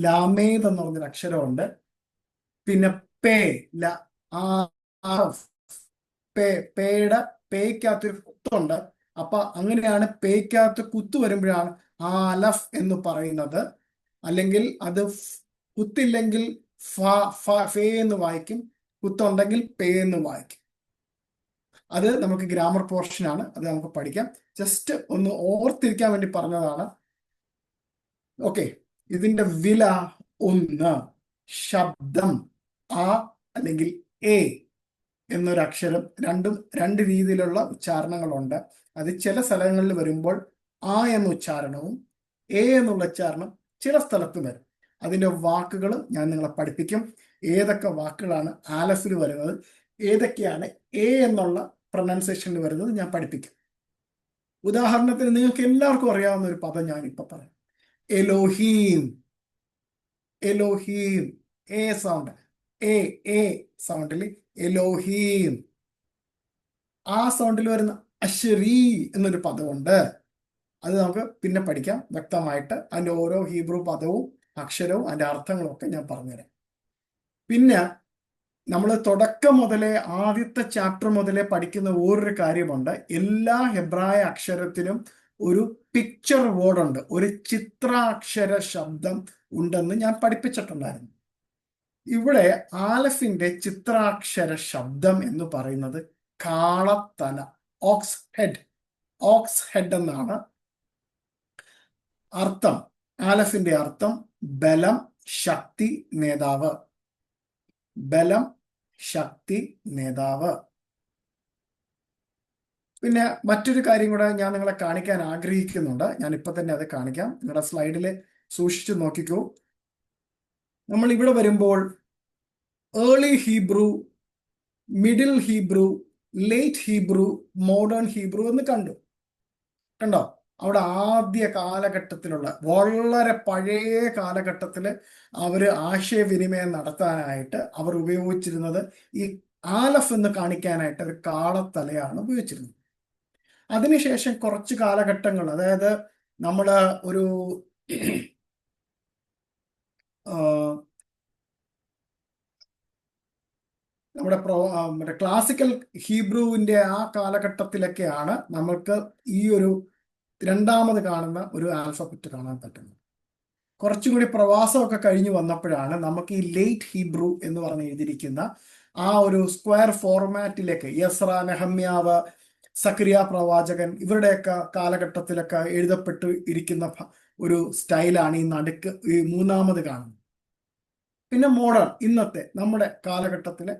A: ലാമേദ് എന്ന് പറഞ്ഞൊരു അക്ഷരമുണ്ട്, പിന്നെ പേ, പേയുടെ പേയ്ക്കകത്തൊരു കുത്തുണ്ട്. അപ്പൊ അങ്ങനെയാണ് പേയ്ക്കകത്ത് കുത്തു വരുമ്പോഴാണ് ആലഫ് എന്ന് പറയുന്നത്. അല്ലെങ്കിൽ അത് കുത്തില്ലെങ്കിൽ ഫേ എന്ന് വായിക്കും, കുത്തുണ്ടെങ്കിൽ പേ എന്ന് വായിക്കും. അത് നമുക്ക് ഗ്രാമർ പോർഷനാണ്, അത് നമുക്ക് പഠിക്കാം. ജസ്റ്റ് ഒന്ന് ഓർത്തിരിക്കാൻ വേണ്ടി പറഞ്ഞതാണ്. ഓക്കെ, ഇതിന്റെ വില 1, ശബ്ദം ആ അല്ലെങ്കിൽ എ എന്നൊരക്ഷരം. രണ്ടും രണ്ട് രീതിയിലുള്ള ഉച്ചാരണങ്ങളുണ്ട്. അത് ചില സ്ഥലങ്ങളിൽ വരുമ്പോൾ ആ എന്ന ഉച്ചാരണവും എ എന്നുള്ള ഉച്ചാരണം ചില സ്ഥലത്ത് വരും. അതിന്റെ വാക്കുകൾ ഞാൻ നിങ്ങളെ പഠിപ്പിക്കും. ഏതൊക്കെ വാക്കുകളാണ് ആലഫിൽ വരുന്നത്, ഏതൊക്കെയാണ് എ എന്നുള്ള പ്രൊനൗൺസിയേഷനിൽ വരുന്നത് ഞാൻ പഠിപ്പിക്കും. ഉദാഹരണത്തിന് നിങ്ങൾക്ക് എല്ലാവർക്കും അറിയാവുന്ന ഒരു പദം ഞാൻ ഇപ്പൊ പറയാം. Elohim, Elohim, A sound, A സൗണ്ടിൽ എലോഹീം. ആ സൗണ്ടിൽ വരുന്ന അശ്രീ എന്നൊരു പദമുണ്ട്. അത് നമുക്ക് പിന്നെ പഠിക്കാം വ്യക്തമായിട്ട്. അതിന്റെ ഓരോ ഹീബ്രു പദവും അക്ഷരവും അതിന്റെ അർത്ഥങ്ങളും ഒക്കെ ഞാൻ പറഞ്ഞുതരാം. പിന്നെ നമ്മൾ തുടക്കം മുതലേ ആദ്യത്തെ ചാപ്റ്റർ മുതലേ പഠിക്കുന്ന വേറൊരു കാര്യമുണ്ട്. എല്ലാ ഹെബ്രായ അക്ഷരത്തിനും ഒരു പിക്ചർ വേർഡ് ഉണ്ട്, ഒരു ചിത്രാക്ഷര ശബ്ദം ഉണ്ടെന്ന് ഞാൻ പഠിപ്പിച്ചിട്ടുണ്ടായിരുന്നു. ഇവിടെ ആലഫിന്റെ ചിത്രാക്ഷര ശബ്ദം എന്ന് പറയുന്നത് കാളത്തല, ഓക്സ് ഹെഡ്, ഓക്സ് ഹെഡ് എന്നാണ് അർത്ഥം. ആലഫിന്റെ അർത്ഥം ബലം, ശക്തി, നേതാവ്. ബലം, ശക്തി, നേതാവ്. പിന്നെ മറ്റൊരു കാര്യം കൂടെ ഞാൻ നിങ്ങളെ കാണിക്കാൻ ആഗ്രഹിക്കുന്നുണ്ട്. ഞാൻ ഇപ്പൊ തന്നെ അത് കാണിക്കാം. നിങ്ങളുടെ സ്ലൈഡിൽ സൂക്ഷിച്ചു നോക്കിക്കൂ. നമ്മൾ ഇവിടെ വരുമ്പോൾ early Hebrew, middle Hebrew, late Hebrew, modern Hebrew എന്ന് കണ്ടോ? അവിടെ ആദ്യ കാലഘട്ടത്തിലുള്ള വളരെ പഴയ കാലഘട്ടത്തില് അവര് ആശയവിനിമയം നടത്താനായിട്ട് അവർ ഉപയോഗിച്ചിരുന്നത് ഈ ആലഫ് എന്ന് കാണിക്കാനായിട്ട് ഒരു കാളത്തലയാണ് ഉപയോഗിച്ചിരുന്നത്. അതിനുശേഷം കുറച്ച് കാലഘട്ടങ്ങൾ, അതായത് നമ്മള് ഒരു നമ്മുടെ ക്ലാസിക്കൽ ഹീബ്രുവിന്റെ ആ കാലഘട്ടത്തിലൊക്കെയാണ് നമ്മൾക്ക് ഈ ഒരു രണ്ടാമത് കാണുന്ന ഒരു ആൽഫബറ്റ് കാണാൻ പറ്റുന്നത്. കുറച്ചും കൂടി പ്രവാസമൊക്കെ കഴിഞ്ഞു വന്നപ്പോഴാണ് നമുക്ക് ഈ ലേറ്റ് ഹീബ്രു എന്ന് പറഞ്ഞ് എഴുതിയിരിക്കുന്ന ആ ഒരു സ്ക്വയർ ഫോർമാറ്റിലേക്ക് യസ്ര, നെഹമ്യാവ്, സക്രിയ പ്രവാചകൻ ഇവരുടെയൊക്കെ കാലഘട്ടത്തിലൊക്കെ എഴുതപ്പെട്ട് ഇരിക്കുന്ന ഒരു സ്റ്റൈലാണ് ഈ നടുക്ക് ഈ മൂന്നാമത് കാണുന്നത്. പിന്നെ മോഡേൺ ഇന്നത്തെ നമ്മുടെ കാലഘട്ടത്തിലെ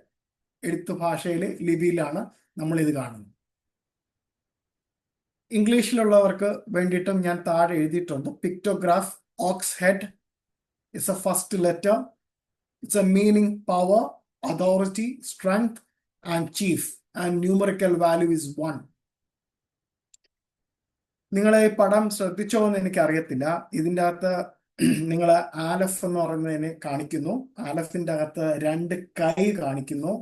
A: എഴുത്ത് ഭാഷയിലെ ലിപിയിലാണ് നമ്മൾ ഇത് കാണുന്നത്. ഇംഗ്ലീഷിലുള്ളവർക്ക് വേണ്ടിയിട്ടും ഞാൻ താഴെ എഴുതിയിട്ടുണ്ട്. Pictograph ox head is a first letter. It's a meaning power, authority, strength and chief and numerical value is 1. നിങ്ങൾ ഈ പടം ശ്രദ്ധിച്ചോ എന്ന് എനിക്ക് അറിയത്തില്ല. ഇതിൻ്റെ അകത്ത് നിങ്ങൾ ആലഫ് എന്ന് പറയുന്നതിനെ കാണിക്കുന്നു. ആലഫിന്റെ അകത്ത് 2 കൈ കാണിക്കുന്നു.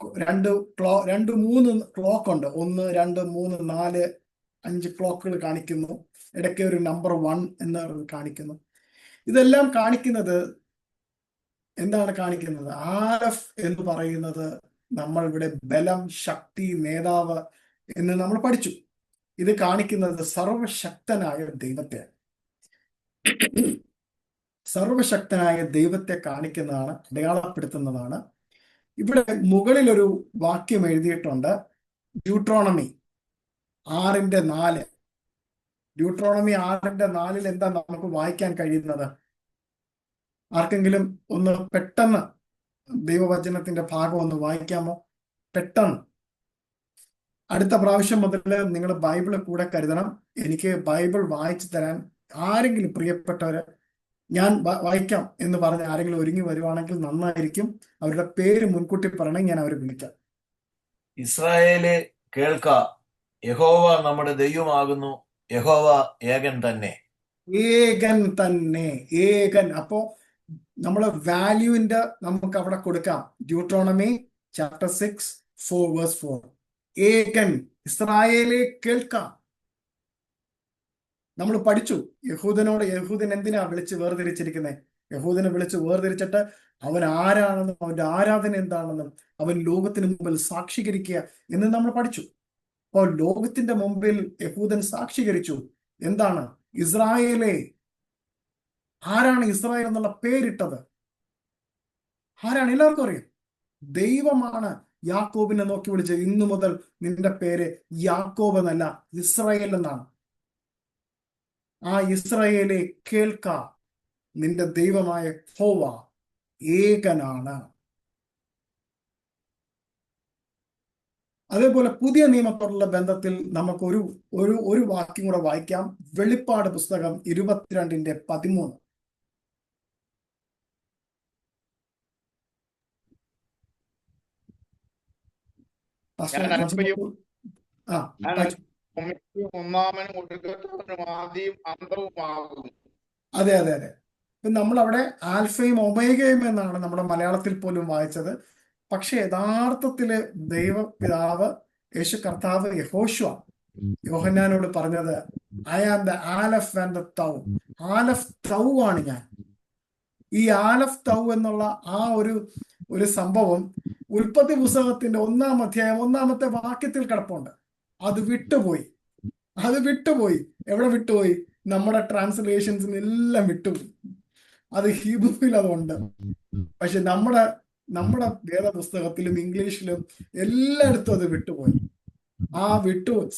A: 3 ക്ലോക്ക് ഉണ്ട്. 1, 2, 3, 4, 5 ക്ലോക്കുകൾ കാണിക്കുന്നു. ഇടയ്ക്ക് ഒരു നമ്പർ 1 എന്ന് കാണിക്കുന്നു. ഇതെല്ലാം കാണിക്കുന്നത് എന്താണ് കാണിക്കുന്നത്? ആലഫ് എന്ന് പറയുന്നത് നമ്മൾ ഇവിടെ ബലം, ശക്തി, നേതാവ് എന്ന് നമ്മൾ പഠിച്ചു. ഇത് കാണിക്കുന്നത് സർവശക്തനായ ദൈവത്തെ, സർവശക്തനായ ദൈവത്തെ കാണിക്കുന്നതാണ്, അടയാളപ്പെടുത്തുന്നതാണ്. ഇവിടെ മുകളിൽ ഒരു വാക്യം എഴുതിയിട്ടുണ്ട്, ഡ്യൂട്രോണമി 6:4. ഡ്യൂട്രോണമി 6:4 എന്താ നമുക്ക് വായിക്കാൻ കഴിയുന്നത്? ആർക്കെങ്കിലും ഒന്ന് പെട്ടെന്ന് ദൈവവചനത്തിന്റെ ഭാഗം ഒന്ന് വായിക്കാമോ? പെട്ടെന്ന്. അടുത്ത പ്രാവശ്യം മുതൽ നിങ്ങൾ ബൈബിള് കൂടെ കരുതണം. എനിക്ക് ബൈബിൾ വായിച്ചു തരാൻ ആരെങ്കിലും പ്രിയപ്പെട്ടവര് ഞാൻ വായിക്കാം എന്ന് പറഞ്ഞ് ആരെങ്കിലും ഒരുങ്ങി വരുവാണെങ്കിൽ നന്നായിരിക്കും. അവരുടെ പേര് മുൻകൂട്ടി പറയണമെങ്കിൽ ഞാൻ അവരെ വിളിക്കാം.
B: ഇസ്രായേലെ കേൾക്ക, യഹോവ നമ്മുടെ ദൈവമാകുന്നു, യഹോവ ഏകൻ തന്നെ.
A: ഏകൻ തന്നെ, ഏകൻ. അപ്പോ നമ്മള് വാല്യൂവിന്റെ നമുക്ക് അവിടെ കൊടുക്കാം. Deuteronomy chapter 6, 4 verse 4. ഏകൻ, ഇസ്രായേലെ കേൾക്കാം. നമ്മൾ പഠിച്ചു യഹൂദൻ എന്തിനാ വിളിച്ച് വേർതിരിച്ചിരിക്കുന്നത്? യഹൂദനെ വിളിച്ച് വേർതിരിച്ചിട്ട് അവൻ ആരാണെന്നും അവന്റെ ആരാധന എന്താണെന്നും അവൻ ലോകത്തിന് മുമ്പിൽ സാക്ഷീകരിക്കുക എന്ന് നമ്മൾ പഠിച്ചു. അപ്പോൾ ലോകത്തിന്റെ മുമ്പിൽ യഹൂദൻ സാക്ഷീകരിച്ചു. എന്താണ്? ഇസ്രായേലെ. ആരാണ് ഇസ്രായേൽ എന്നുള്ള പേരിട്ടത്? ആരാണ്? എല്ലാവർക്കും അറിയാം. ദൈവമാണ് യാക്കോബിനെ നോക്കി വിളിച്ചത്. ഇന്നു മുതൽ നിന്റെ പേര് യാക്കോബ് എന്നല്ല, ഇസ്രായേൽ എന്നാണ്. ആ ഇസ്രായേലെ കേൾക്ക, നിന്റെ ദൈവമായ യഹോവ ഏകനാണ്. അതേപോലെ പുതിയ നിയമത്തോടുള്ള ബന്ധത്തിൽ നമുക്ക് ഒരു വാക്യം കൂടെ വായിക്കാം. വെളിപ്പാട് പുസ്തകം 22:13. അതെ അതെ അതെ. നമ്മൾ അവിടെ ആൽഫയും ഒമേഗയും എന്നാണ് നമ്മുടെ മലയാളത്തിൽ പോലും വായിച്ചത്. പക്ഷെ യഥാർത്ഥത്തില് ദൈവപിതാവ് യേശു കർത്താവ് യഹോശുവ യോഹന്നാനോട് പറഞ്ഞത്, I am the aleph and the tau. Aleph tau ആണ് ഞാൻ. ഈ ആലഫ് തൗ എന്നുള്ള ആ ഒരു സംഭവം ഉൽപ്പത്തി പുസ്തകത്തിന്റെ 1-ാം അധ്യായം 1-ാമത്തെ വാക്യത്തിൽ കിടപ്പുണ്ട്. അത് വിട്ടുപോയി. എവിടെ വിട്ടുപോയി? നമ്മുടെ ട്രാൻസ്ലേഷൻസിനെല്ലാം വിട്ടുപോയി. അത് ഹീബ്രുവിൽ അതുണ്ട്. പക്ഷെ നമ്മുടെ വേദപുസ്തകത്തിലും ഇംഗ്ലീഷിലും എല്ലായിടത്തും അത് വിട്ടുപോയി.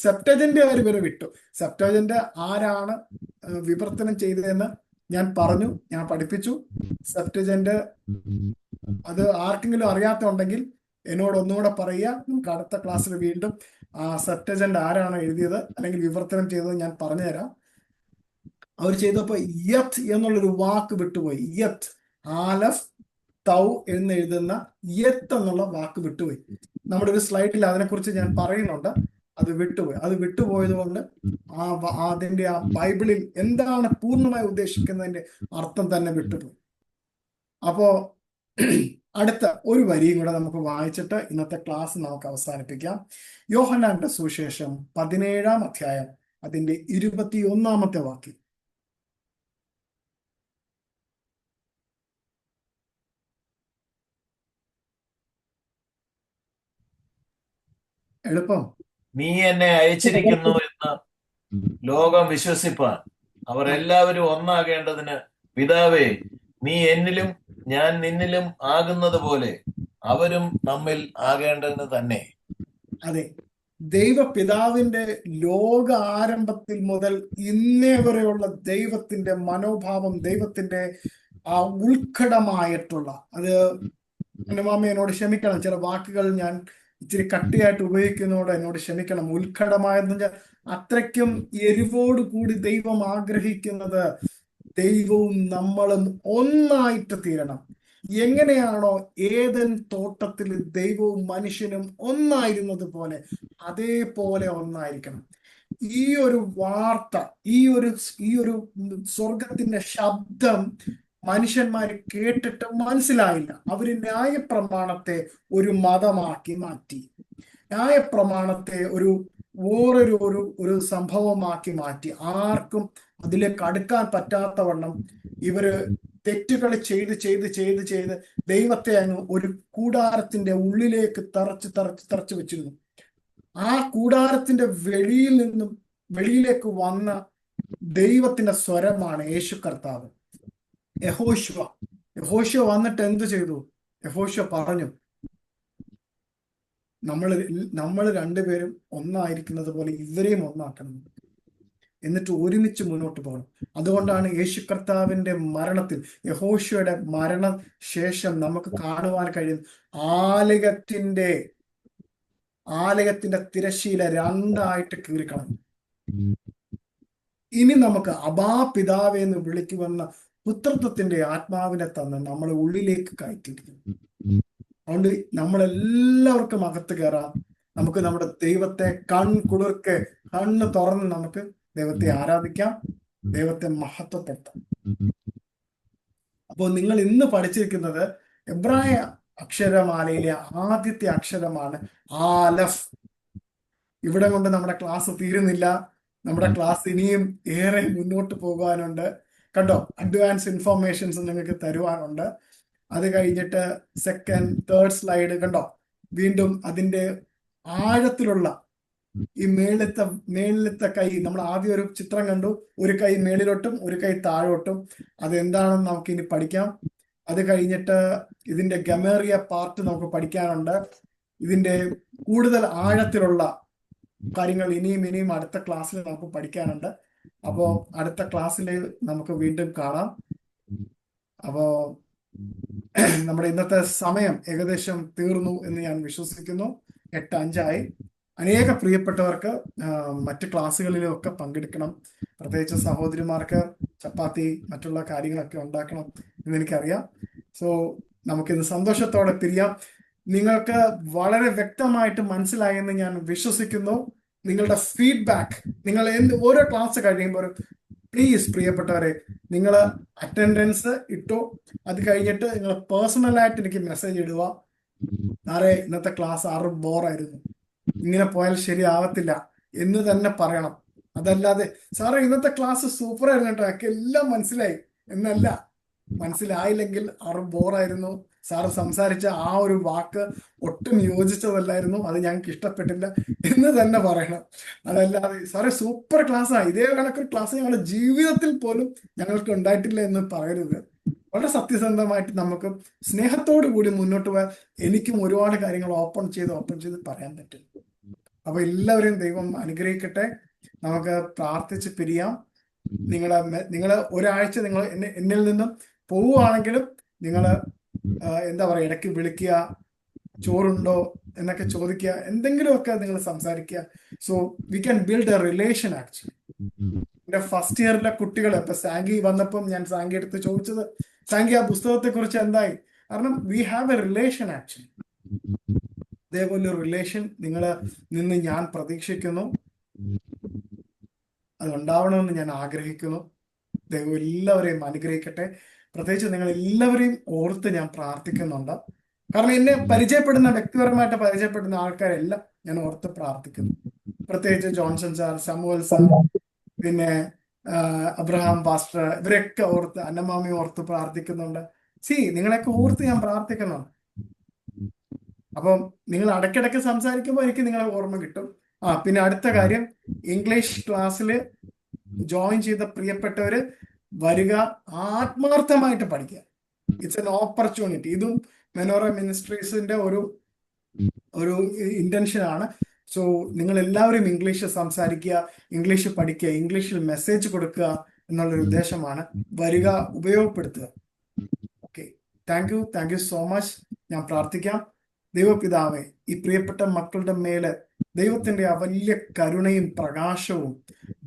A: സെപ്റ്റജന്റ് വരെ വിട്ടു. സെപ്റ്റജന്റ് ആരാണ് വിവർത്തനം ചെയ്തതെന്ന് ഞാൻ പറഞ്ഞു, ഞാൻ പഠിപ്പിച്ചു. സെപ്റ്റജന്റ് അത് ആർക്കെങ്കിലും അറിയാത്തുണ്ടെങ്കിൽ എന്നോട് ഒന്നുകൂടെ പറയുക. നമുക്ക് അടുത്ത ക്ലാസ്സിൽ വീണ്ടും ആ സെപ്റ്റജന്റ് ആരാണ് എഴുതിയത് അല്ലെങ്കിൽ വിവർത്തനം ചെയ്തത് ഞാൻ പറഞ്ഞുതരാം. അവർ ചെയ്തപ്പോ യത്ത് എന്നുള്ളൊരു വാക്ക് വിട്ടുപോയി. യത്ത്, ആലഫ് തൗ എന്ന് എഴുതുന്ന യത്ത് എന്നുള്ള വാക്ക് വിട്ടുപോയി. നമ്മുടെ ഒരു സ്ലൈഡിൽ അതിനെക്കുറിച്ച് ഞാൻ പറയുന്നുണ്ട്. അത് വിട്ടുപോയത് കൊണ്ട് അതിന്റെ ആ ബൈബിളിൽ എന്താണ് പൂർണ്ണമായി ഉദ്ദേശിക്കുന്നതിന്റെ അർത്ഥം തന്നെ വിട്ടുപോയി. അപ്പോ അടുത്ത ഒരു വരിയും കൂടെ നമുക്ക് വായിച്ചിട്ട് ഇന്നത്തെ ക്ലാസ് നമുക്ക് അവസാനിപ്പിക്കാം. യോഹന്നാന്റെ സുവിശേഷം 17-ാം അധ്യായം അതിന്റെ 21-ാമത്തെ വാക്യം. എളുപ്പം.
B: നീ എന്നെ അയച്ചിരിക്കുന്നു എന്ന് ലോകം വിശ്വസിപ്പാൻ അവർ എല്ലാവരും ഒന്നാകേണ്ടതിന് പിതാവേ, നീ എന്നിലും ഞാൻ നിന്നിലും ആകുന്നത് പോലെ അവരും നമ്മിൽ ആകേണ്ടതിന് തന്നെ.
A: അതെ, ദൈവപിതാവിന്റെ ലോക ആരംഭത്തിൽ മുതൽ ഇന്നേ വരെയുള്ള ദൈവത്തിന്റെ മനോഭാവം, ദൈവത്തിന്റെ ആ ഉത്കടമായിട്ടുള്ള, അത് എന്റെ മാമ എന്നോട് ക്ഷമിക്കണം, ചില വാക്കുകൾ ഞാൻ ഇച്ചിരി കട്ടിയായിട്ട് ഉപയോഗിക്കുന്നതോടെ എന്നോട് ക്ഷമിക്കണം. ഉത്കടമായെന്ന് വെച്ചാൽ അത്രയ്ക്കും എരിവോട് കൂടി ദൈവം ആഗ്രഹിക്കുന്നത് ദൈവവും നമ്മളും ഒന്നായിട്ട് തീരണം. എങ്ങനെയാണോ ഏദൻ തോട്ടത്തിൽ ദൈവവും മനുഷ്യനും ഒന്നായിരുന്നത് പോലെ അതേപോലെ ഒന്നായിരിക്കണം. ഈ ഒരു വാർത്ത, ഈ ഒരു സ്വർഗത്തിന്റെ ശബ്ദം മനുഷ്യന്മാർ കേട്ടിട്ട് മനസ്സിലായില്ല. അവര് ന്യായപ്രമാണത്തെ ഒരു മതമാക്കി മാറ്റി, ന്യായപ്രമാണത്തെ ഒരു സംഭവമാക്കി മാറ്റി. ആർക്കും അതിലേക്ക് അടുക്കാൻ പറ്റാത്തവണ്ണം ഇവര് തെറ്റുകൾ ചെയ്ത് ദൈവത്തെ അങ്ങ് ഒരു കൂടാരത്തിന്റെ ഉള്ളിലേക്ക് തറച്ച് വെച്ചിരുന്നു. ആ കൂടാരത്തിന്റെ വെളിയിലേക്ക് വന്ന ദൈവത്തിന്റെ സ്വരമാണ് യേശു കർത്താവ്. യഹോശുവ വന്നിട്ട് എന്ത് ചെയ്തു? യഹോശുവ പറഞ്ഞു, നമ്മൾ രണ്ടുപേരും ഒന്നായിരിക്കുന്നത് പോലെ ഇവരെയും ഒന്നാക്കണം, എന്നിട്ട് ഒരുമിച്ച് മുന്നോട്ട് പോകണം. അതുകൊണ്ടാണ് യേശു കർത്താവിന്റെ മരണത്തിൽ, യഹോശുവയുടെ മരണശേഷം നമുക്ക് കാണുവാൻ കഴിയും ആലയത്തിന്റെ തിരശ്ശീല രണ്ടായിട്ട് കീറിക്കളഞ്ഞു. ഇനി നമുക്ക് അബാ പിതാവേ എന്ന് വിളിക്കുമെന്ന പുത്രത്വത്തിന്റെ ആത്മാവിനെ തന്ന് നമ്മളെ ഉള്ളിലേക്ക് കയറ്റിയിരിക്കുന്നു. അതുകൊണ്ട് നമ്മളെല്ലാവർക്കും അകത്ത് കയറാം. നമുക്ക് നമ്മുടെ ദൈവത്തെ കണ്ണ് തുറന്ന് നമുക്ക് ദൈവത്തെ ആരാധിക്കാം, ദൈവത്തെ മഹത്വപ്പെടുത്താം. അപ്പോൾ നിങ്ങൾ ഇന്ന് പഠിച്ചിരിക്കുന്നത് എബ്രായ അക്ഷരമാലയിലെ ആദ്യത്തെ അക്ഷരമാണ് ആലഫ്. ഇവിടെ കൊണ്ട് നമ്മുടെ ക്ലാസ് തീരുന്നില്ല. നമ്മുടെ ക്ലാസ് ഇനിയും ഏറെ മുന്നോട്ട് പോകാനുണ്ട്. കണ്ടോ, അഡ്വാൻസ് ഇൻഫോർമേഷൻസ് നിങ്ങൾക്ക് തരുവാനുണ്ട്. അത് കഴിഞ്ഞിട്ട് സെക്കൻഡ്, തേർഡ് സ്ലൈഡ് കണ്ടോ, വീണ്ടും അതിന്റെ ആഴത്തിലുള്ള ഈ മേളിലത്തെ കൈ, നമ്മൾ ആദ്യം ഒരു ചിത്രം കണ്ടു, ഒരു കൈ മേളിലോട്ടും ഒരു കൈ താഴോട്ടും. അതെന്താണെന്ന് നമുക്ക് ഇനി പഠിക്കാം. അത് കഴിഞ്ഞിട്ട് ഇതിന്റെ ഗമേറിയ പാർട്ട് നമുക്ക് പഠിക്കാനുണ്ട്. ഇതിന്റെ കൂടുതൽ ആഴത്തിലുള്ള കാര്യങ്ങൾ ഇനിയും അടുത്ത ക്ലാസ്സിൽ നമുക്ക് പഠിക്കാനുണ്ട്. അപ്പോ അടുത്ത ക്ലാസ്സിൽ നമുക്ക് വീണ്ടും കാണാം. അപ്പോ നമ്മുടെ ഇന്നത്തെ സമയം ഏകദേശം തീർന്നു എന്ന് ഞാൻ വിശ്വസിക്കുന്നു. 8:05 അനേക പ്രിയപ്പെട്ടവർക്ക് മറ്റ് ക്ലാസ്സുകളിലും ഒക്കെ പങ്കെടുക്കണം. പ്രത്യേകിച്ച് സഹോദരിമാർക്ക് ചപ്പാത്തി മറ്റുള്ള കാര്യങ്ങളൊക്കെ ഉണ്ടാക്കണം എന്ന് എനിക്കറിയാം. സോ നമുക്കിന്ന് സന്തോഷത്തോടെ പിരിയാം. നിങ്ങൾക്ക് വളരെ വ്യക്തമായിട്ട് മനസ്സിലായെന്ന് ഞാൻ വിശ്വസിക്കുന്നു. നിങ്ങളുടെ ഫീഡ്ബാക്ക്, നിങ്ങൾ ഓരോ ക്ലാസ് കഴിയുമ്പോൾ പ്ലീസ് പ്രിയപ്പെട്ടവരെ, നിങ്ങൾ അറ്റൻഡൻസ് ഇട്ടോ. അത് കഴിഞ്ഞിട്ട് നിങ്ങൾ പേഴ്സണലായിട്ട് എനിക്ക് മെസ്സേജ് ഇടുക. സാറേ, ഇന്നത്തെ ക്ലാസ് ബോറായിരുന്നു, ഇങ്ങനെ പോയാൽ ശരിയാവത്തില്ല എന്ന് തന്നെ പറയണം. അതല്ലാതെ സാറേ ഇന്നത്തെ ക്ലാസ് സൂപ്പർ ആയിരുന്നു കേട്ടോ, എനിക്ക് എല്ലാം മനസ്സിലായി എന്നല്ല. മനസ്സിലായില്ലെങ്കിൽ ബോറായിരുന്നു, സാറ് സംസാരിച്ച ആ ഒരു വാക്ക് ഒട്ടും യോജിച്ചതല്ലായിരുന്നു, അത് ഞങ്ങൾക്ക് ഇഷ്ടപ്പെട്ടില്ല എന്ന് തന്നെ പറയണം. അതല്ലാതെ സാറേ സൂപ്പർ ക്ലാസ്സാണ്, ഇതേ കണക്കൊരു ക്ലാസ് ഞങ്ങളുടെ ജീവിതത്തിൽ പോലും ഞങ്ങൾക്ക് ഉണ്ടായിട്ടില്ല എന്ന് പറയരുത്. വളരെ സത്യസന്ധമായിട്ട് നമുക്ക് സ്നേഹത്തോടു കൂടി മുന്നോട്ട് പോയാൽ എനിക്കും ഒരുപാട് കാര്യങ്ങൾ ഓപ്പൺ ചെയ്ത് പറയാൻ പറ്റും. അപ്പൊ എല്ലാവരെയും ദൈവം അനുഗ്രഹിക്കട്ടെ. നമുക്ക് പ്രാർത്ഥിച്ച് പിരിയാം. നിങ്ങള് ഒരാഴ്ച നിങ്ങൾ എന്നിൽ നിന്നും പോവുകയാണെങ്കിലും നിങ്ങൾ എന്താ പറയുക, ഇടയ്ക്ക് വിളിക്കുക, ചോറുണ്ടോ എന്നൊക്കെ ചോദിക്കുക, എന്തെങ്കിലുമൊക്കെ നിങ്ങൾ സംസാരിക്കുക. So we can build A relation. Actually എന്റെ ഫസ്റ്റ് ഇയറിലെ കുട്ടികൾ ഇപ്പൊ സാങ്കി വന്നപ്പം ഞാൻ സാങ്കി എടുത്ത് ചോദിച്ചത്, സാങ്കി ആ പുസ്തകത്തെ കുറിച്ച് എന്തായി? കാരണം we have A relation. Actually അതേപോലെ ഒരു റിലേഷൻ നിങ്ങള് നിന്ന് ഞാൻ പ്രതീക്ഷിക്കുന്നു. അത് ഉണ്ടാവണമെന്ന് ഞാൻ ആഗ്രഹിക്കുന്നു. ദൈവം എല്ലാവരെയും അനുഗ്രഹിക്കട്ടെ. പ്രത്യേകിച്ച് നിങ്ങൾ എല്ലാവരെയും ഓർത്ത് ഞാൻ പ്രാർത്ഥിക്കുന്നുണ്ട്. കാരണം എന്നെ പരിചയപ്പെടുന്ന, വ്യക്തിപരമായിട്ട് പരിചയപ്പെടുന്ന ആൾക്കാരെല്ലാം ഞാൻ ഓർത്ത് പ്രാർത്ഥിക്കുന്നു. പ്രത്യേകിച്ച് ജോൺസൺ സാർ, സാമുവൽ സാർ, പിന്നെ അബ്രഹാം പാസ്റ്റർ, ഇവരൊക്കെ ഓർത്ത്, അന്നമാമി ഓർത്ത് പ്രാർത്ഥിക്കുന്നുണ്ട്. നിങ്ങളെയൊക്കെ ഓർത്ത് ഞാൻ പ്രാർത്ഥിക്കുന്നുണ്ട്. അപ്പം നിങ്ങൾ ഇടയ്ക്കിടയ്ക്ക് സംസാരിക്കുമ്പോൾ എനിക്ക് നിങ്ങളെ ഓർമ്മ കിട്ടും. പിന്നെ അടുത്ത കാര്യം, ഇംഗ്ലീഷ് ക്ലാസ്സിൽ ജോയിൻ ചെയ്ത പ്രിയപ്പെട്ടവര് വരിക, ആത്മാർത്ഥമായിട്ട് പഠിക്കുക. It's an opportunity. ഇതും മെനോറ മിനിസ്ട്രീസിന്റെ ഒരു ഇന്റൻഷൻ ആണ്. സോ നിങ്ങൾ എല്ലാവരും ഇംഗ്ലീഷ് സംസാരിക്കുക, ഇംഗ്ലീഷ് പഠിക്കുക, ഇംഗ്ലീഷിൽ മെസ്സേജ് കൊടുക്കുക എന്നുള്ളൊരു ഉദ്ദേശമാണ്. വരിക, ഉപയോഗപ്പെടുത്തുക. Okay, thank you so much. ഞാൻ പ്രാർത്ഥിക്കാം. ദൈവപിതാവേ, ഈ പ്രിയപ്പെട്ട മക്കളുടെ മേല് ദൈവത്തിന്റെ ആ വലിയ കരുണയും പ്രകാശവും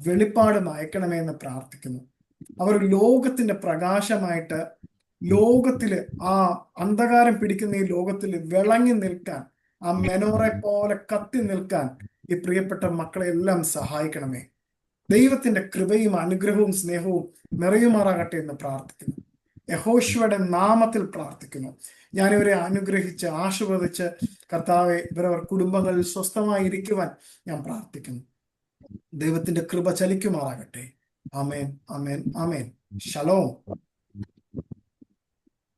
A: വെളിപ്പാടും അയക്കണമേ എന്ന് പ്രാർത്ഥിക്കുന്നു. അവർ ലോകത്തിന്റെ പ്രകാശമായിട്ട്, ലോകത്തില് ആ അന്ധകാരം പിടിക്കുന്ന ഈ ലോകത്തിൽ വിളങ്ങി നിൽക്കാൻ, ആ മെനോറെ പോലെ കത്തി നിൽക്കാൻ ഈ പ്രിയപ്പെട്ട മക്കളെ എല്ലാം സഹായിക്കണമേ. ദൈവത്തിന്റെ കൃപയും അനുഗ്രഹവും സ്നേഹവും നിറയുമാറാകട്ടെ എന്ന് പ്രാർത്ഥിക്കുന്നു. യഹോശുവയുടെ നാമത്തിൽ പ്രാർത്ഥിക്കുന്നു. ഞാനിവരെ അനുഗ്രഹിച്ച് ആശീർവദിച്ച് കർത്താവെ, ഇവരവർ കുടുംബങ്ങളിൽ സ്വസ്ഥമായിരിക്കുവാൻ ഞാൻ പ്രാർത്ഥിക്കുന്നു. ദൈവത്തിന്റെ കൃപ ചലിക്കുമാറാകട്ടെ. ആമേൻ, ആമേൻ, ആമേൻ. ശലോം.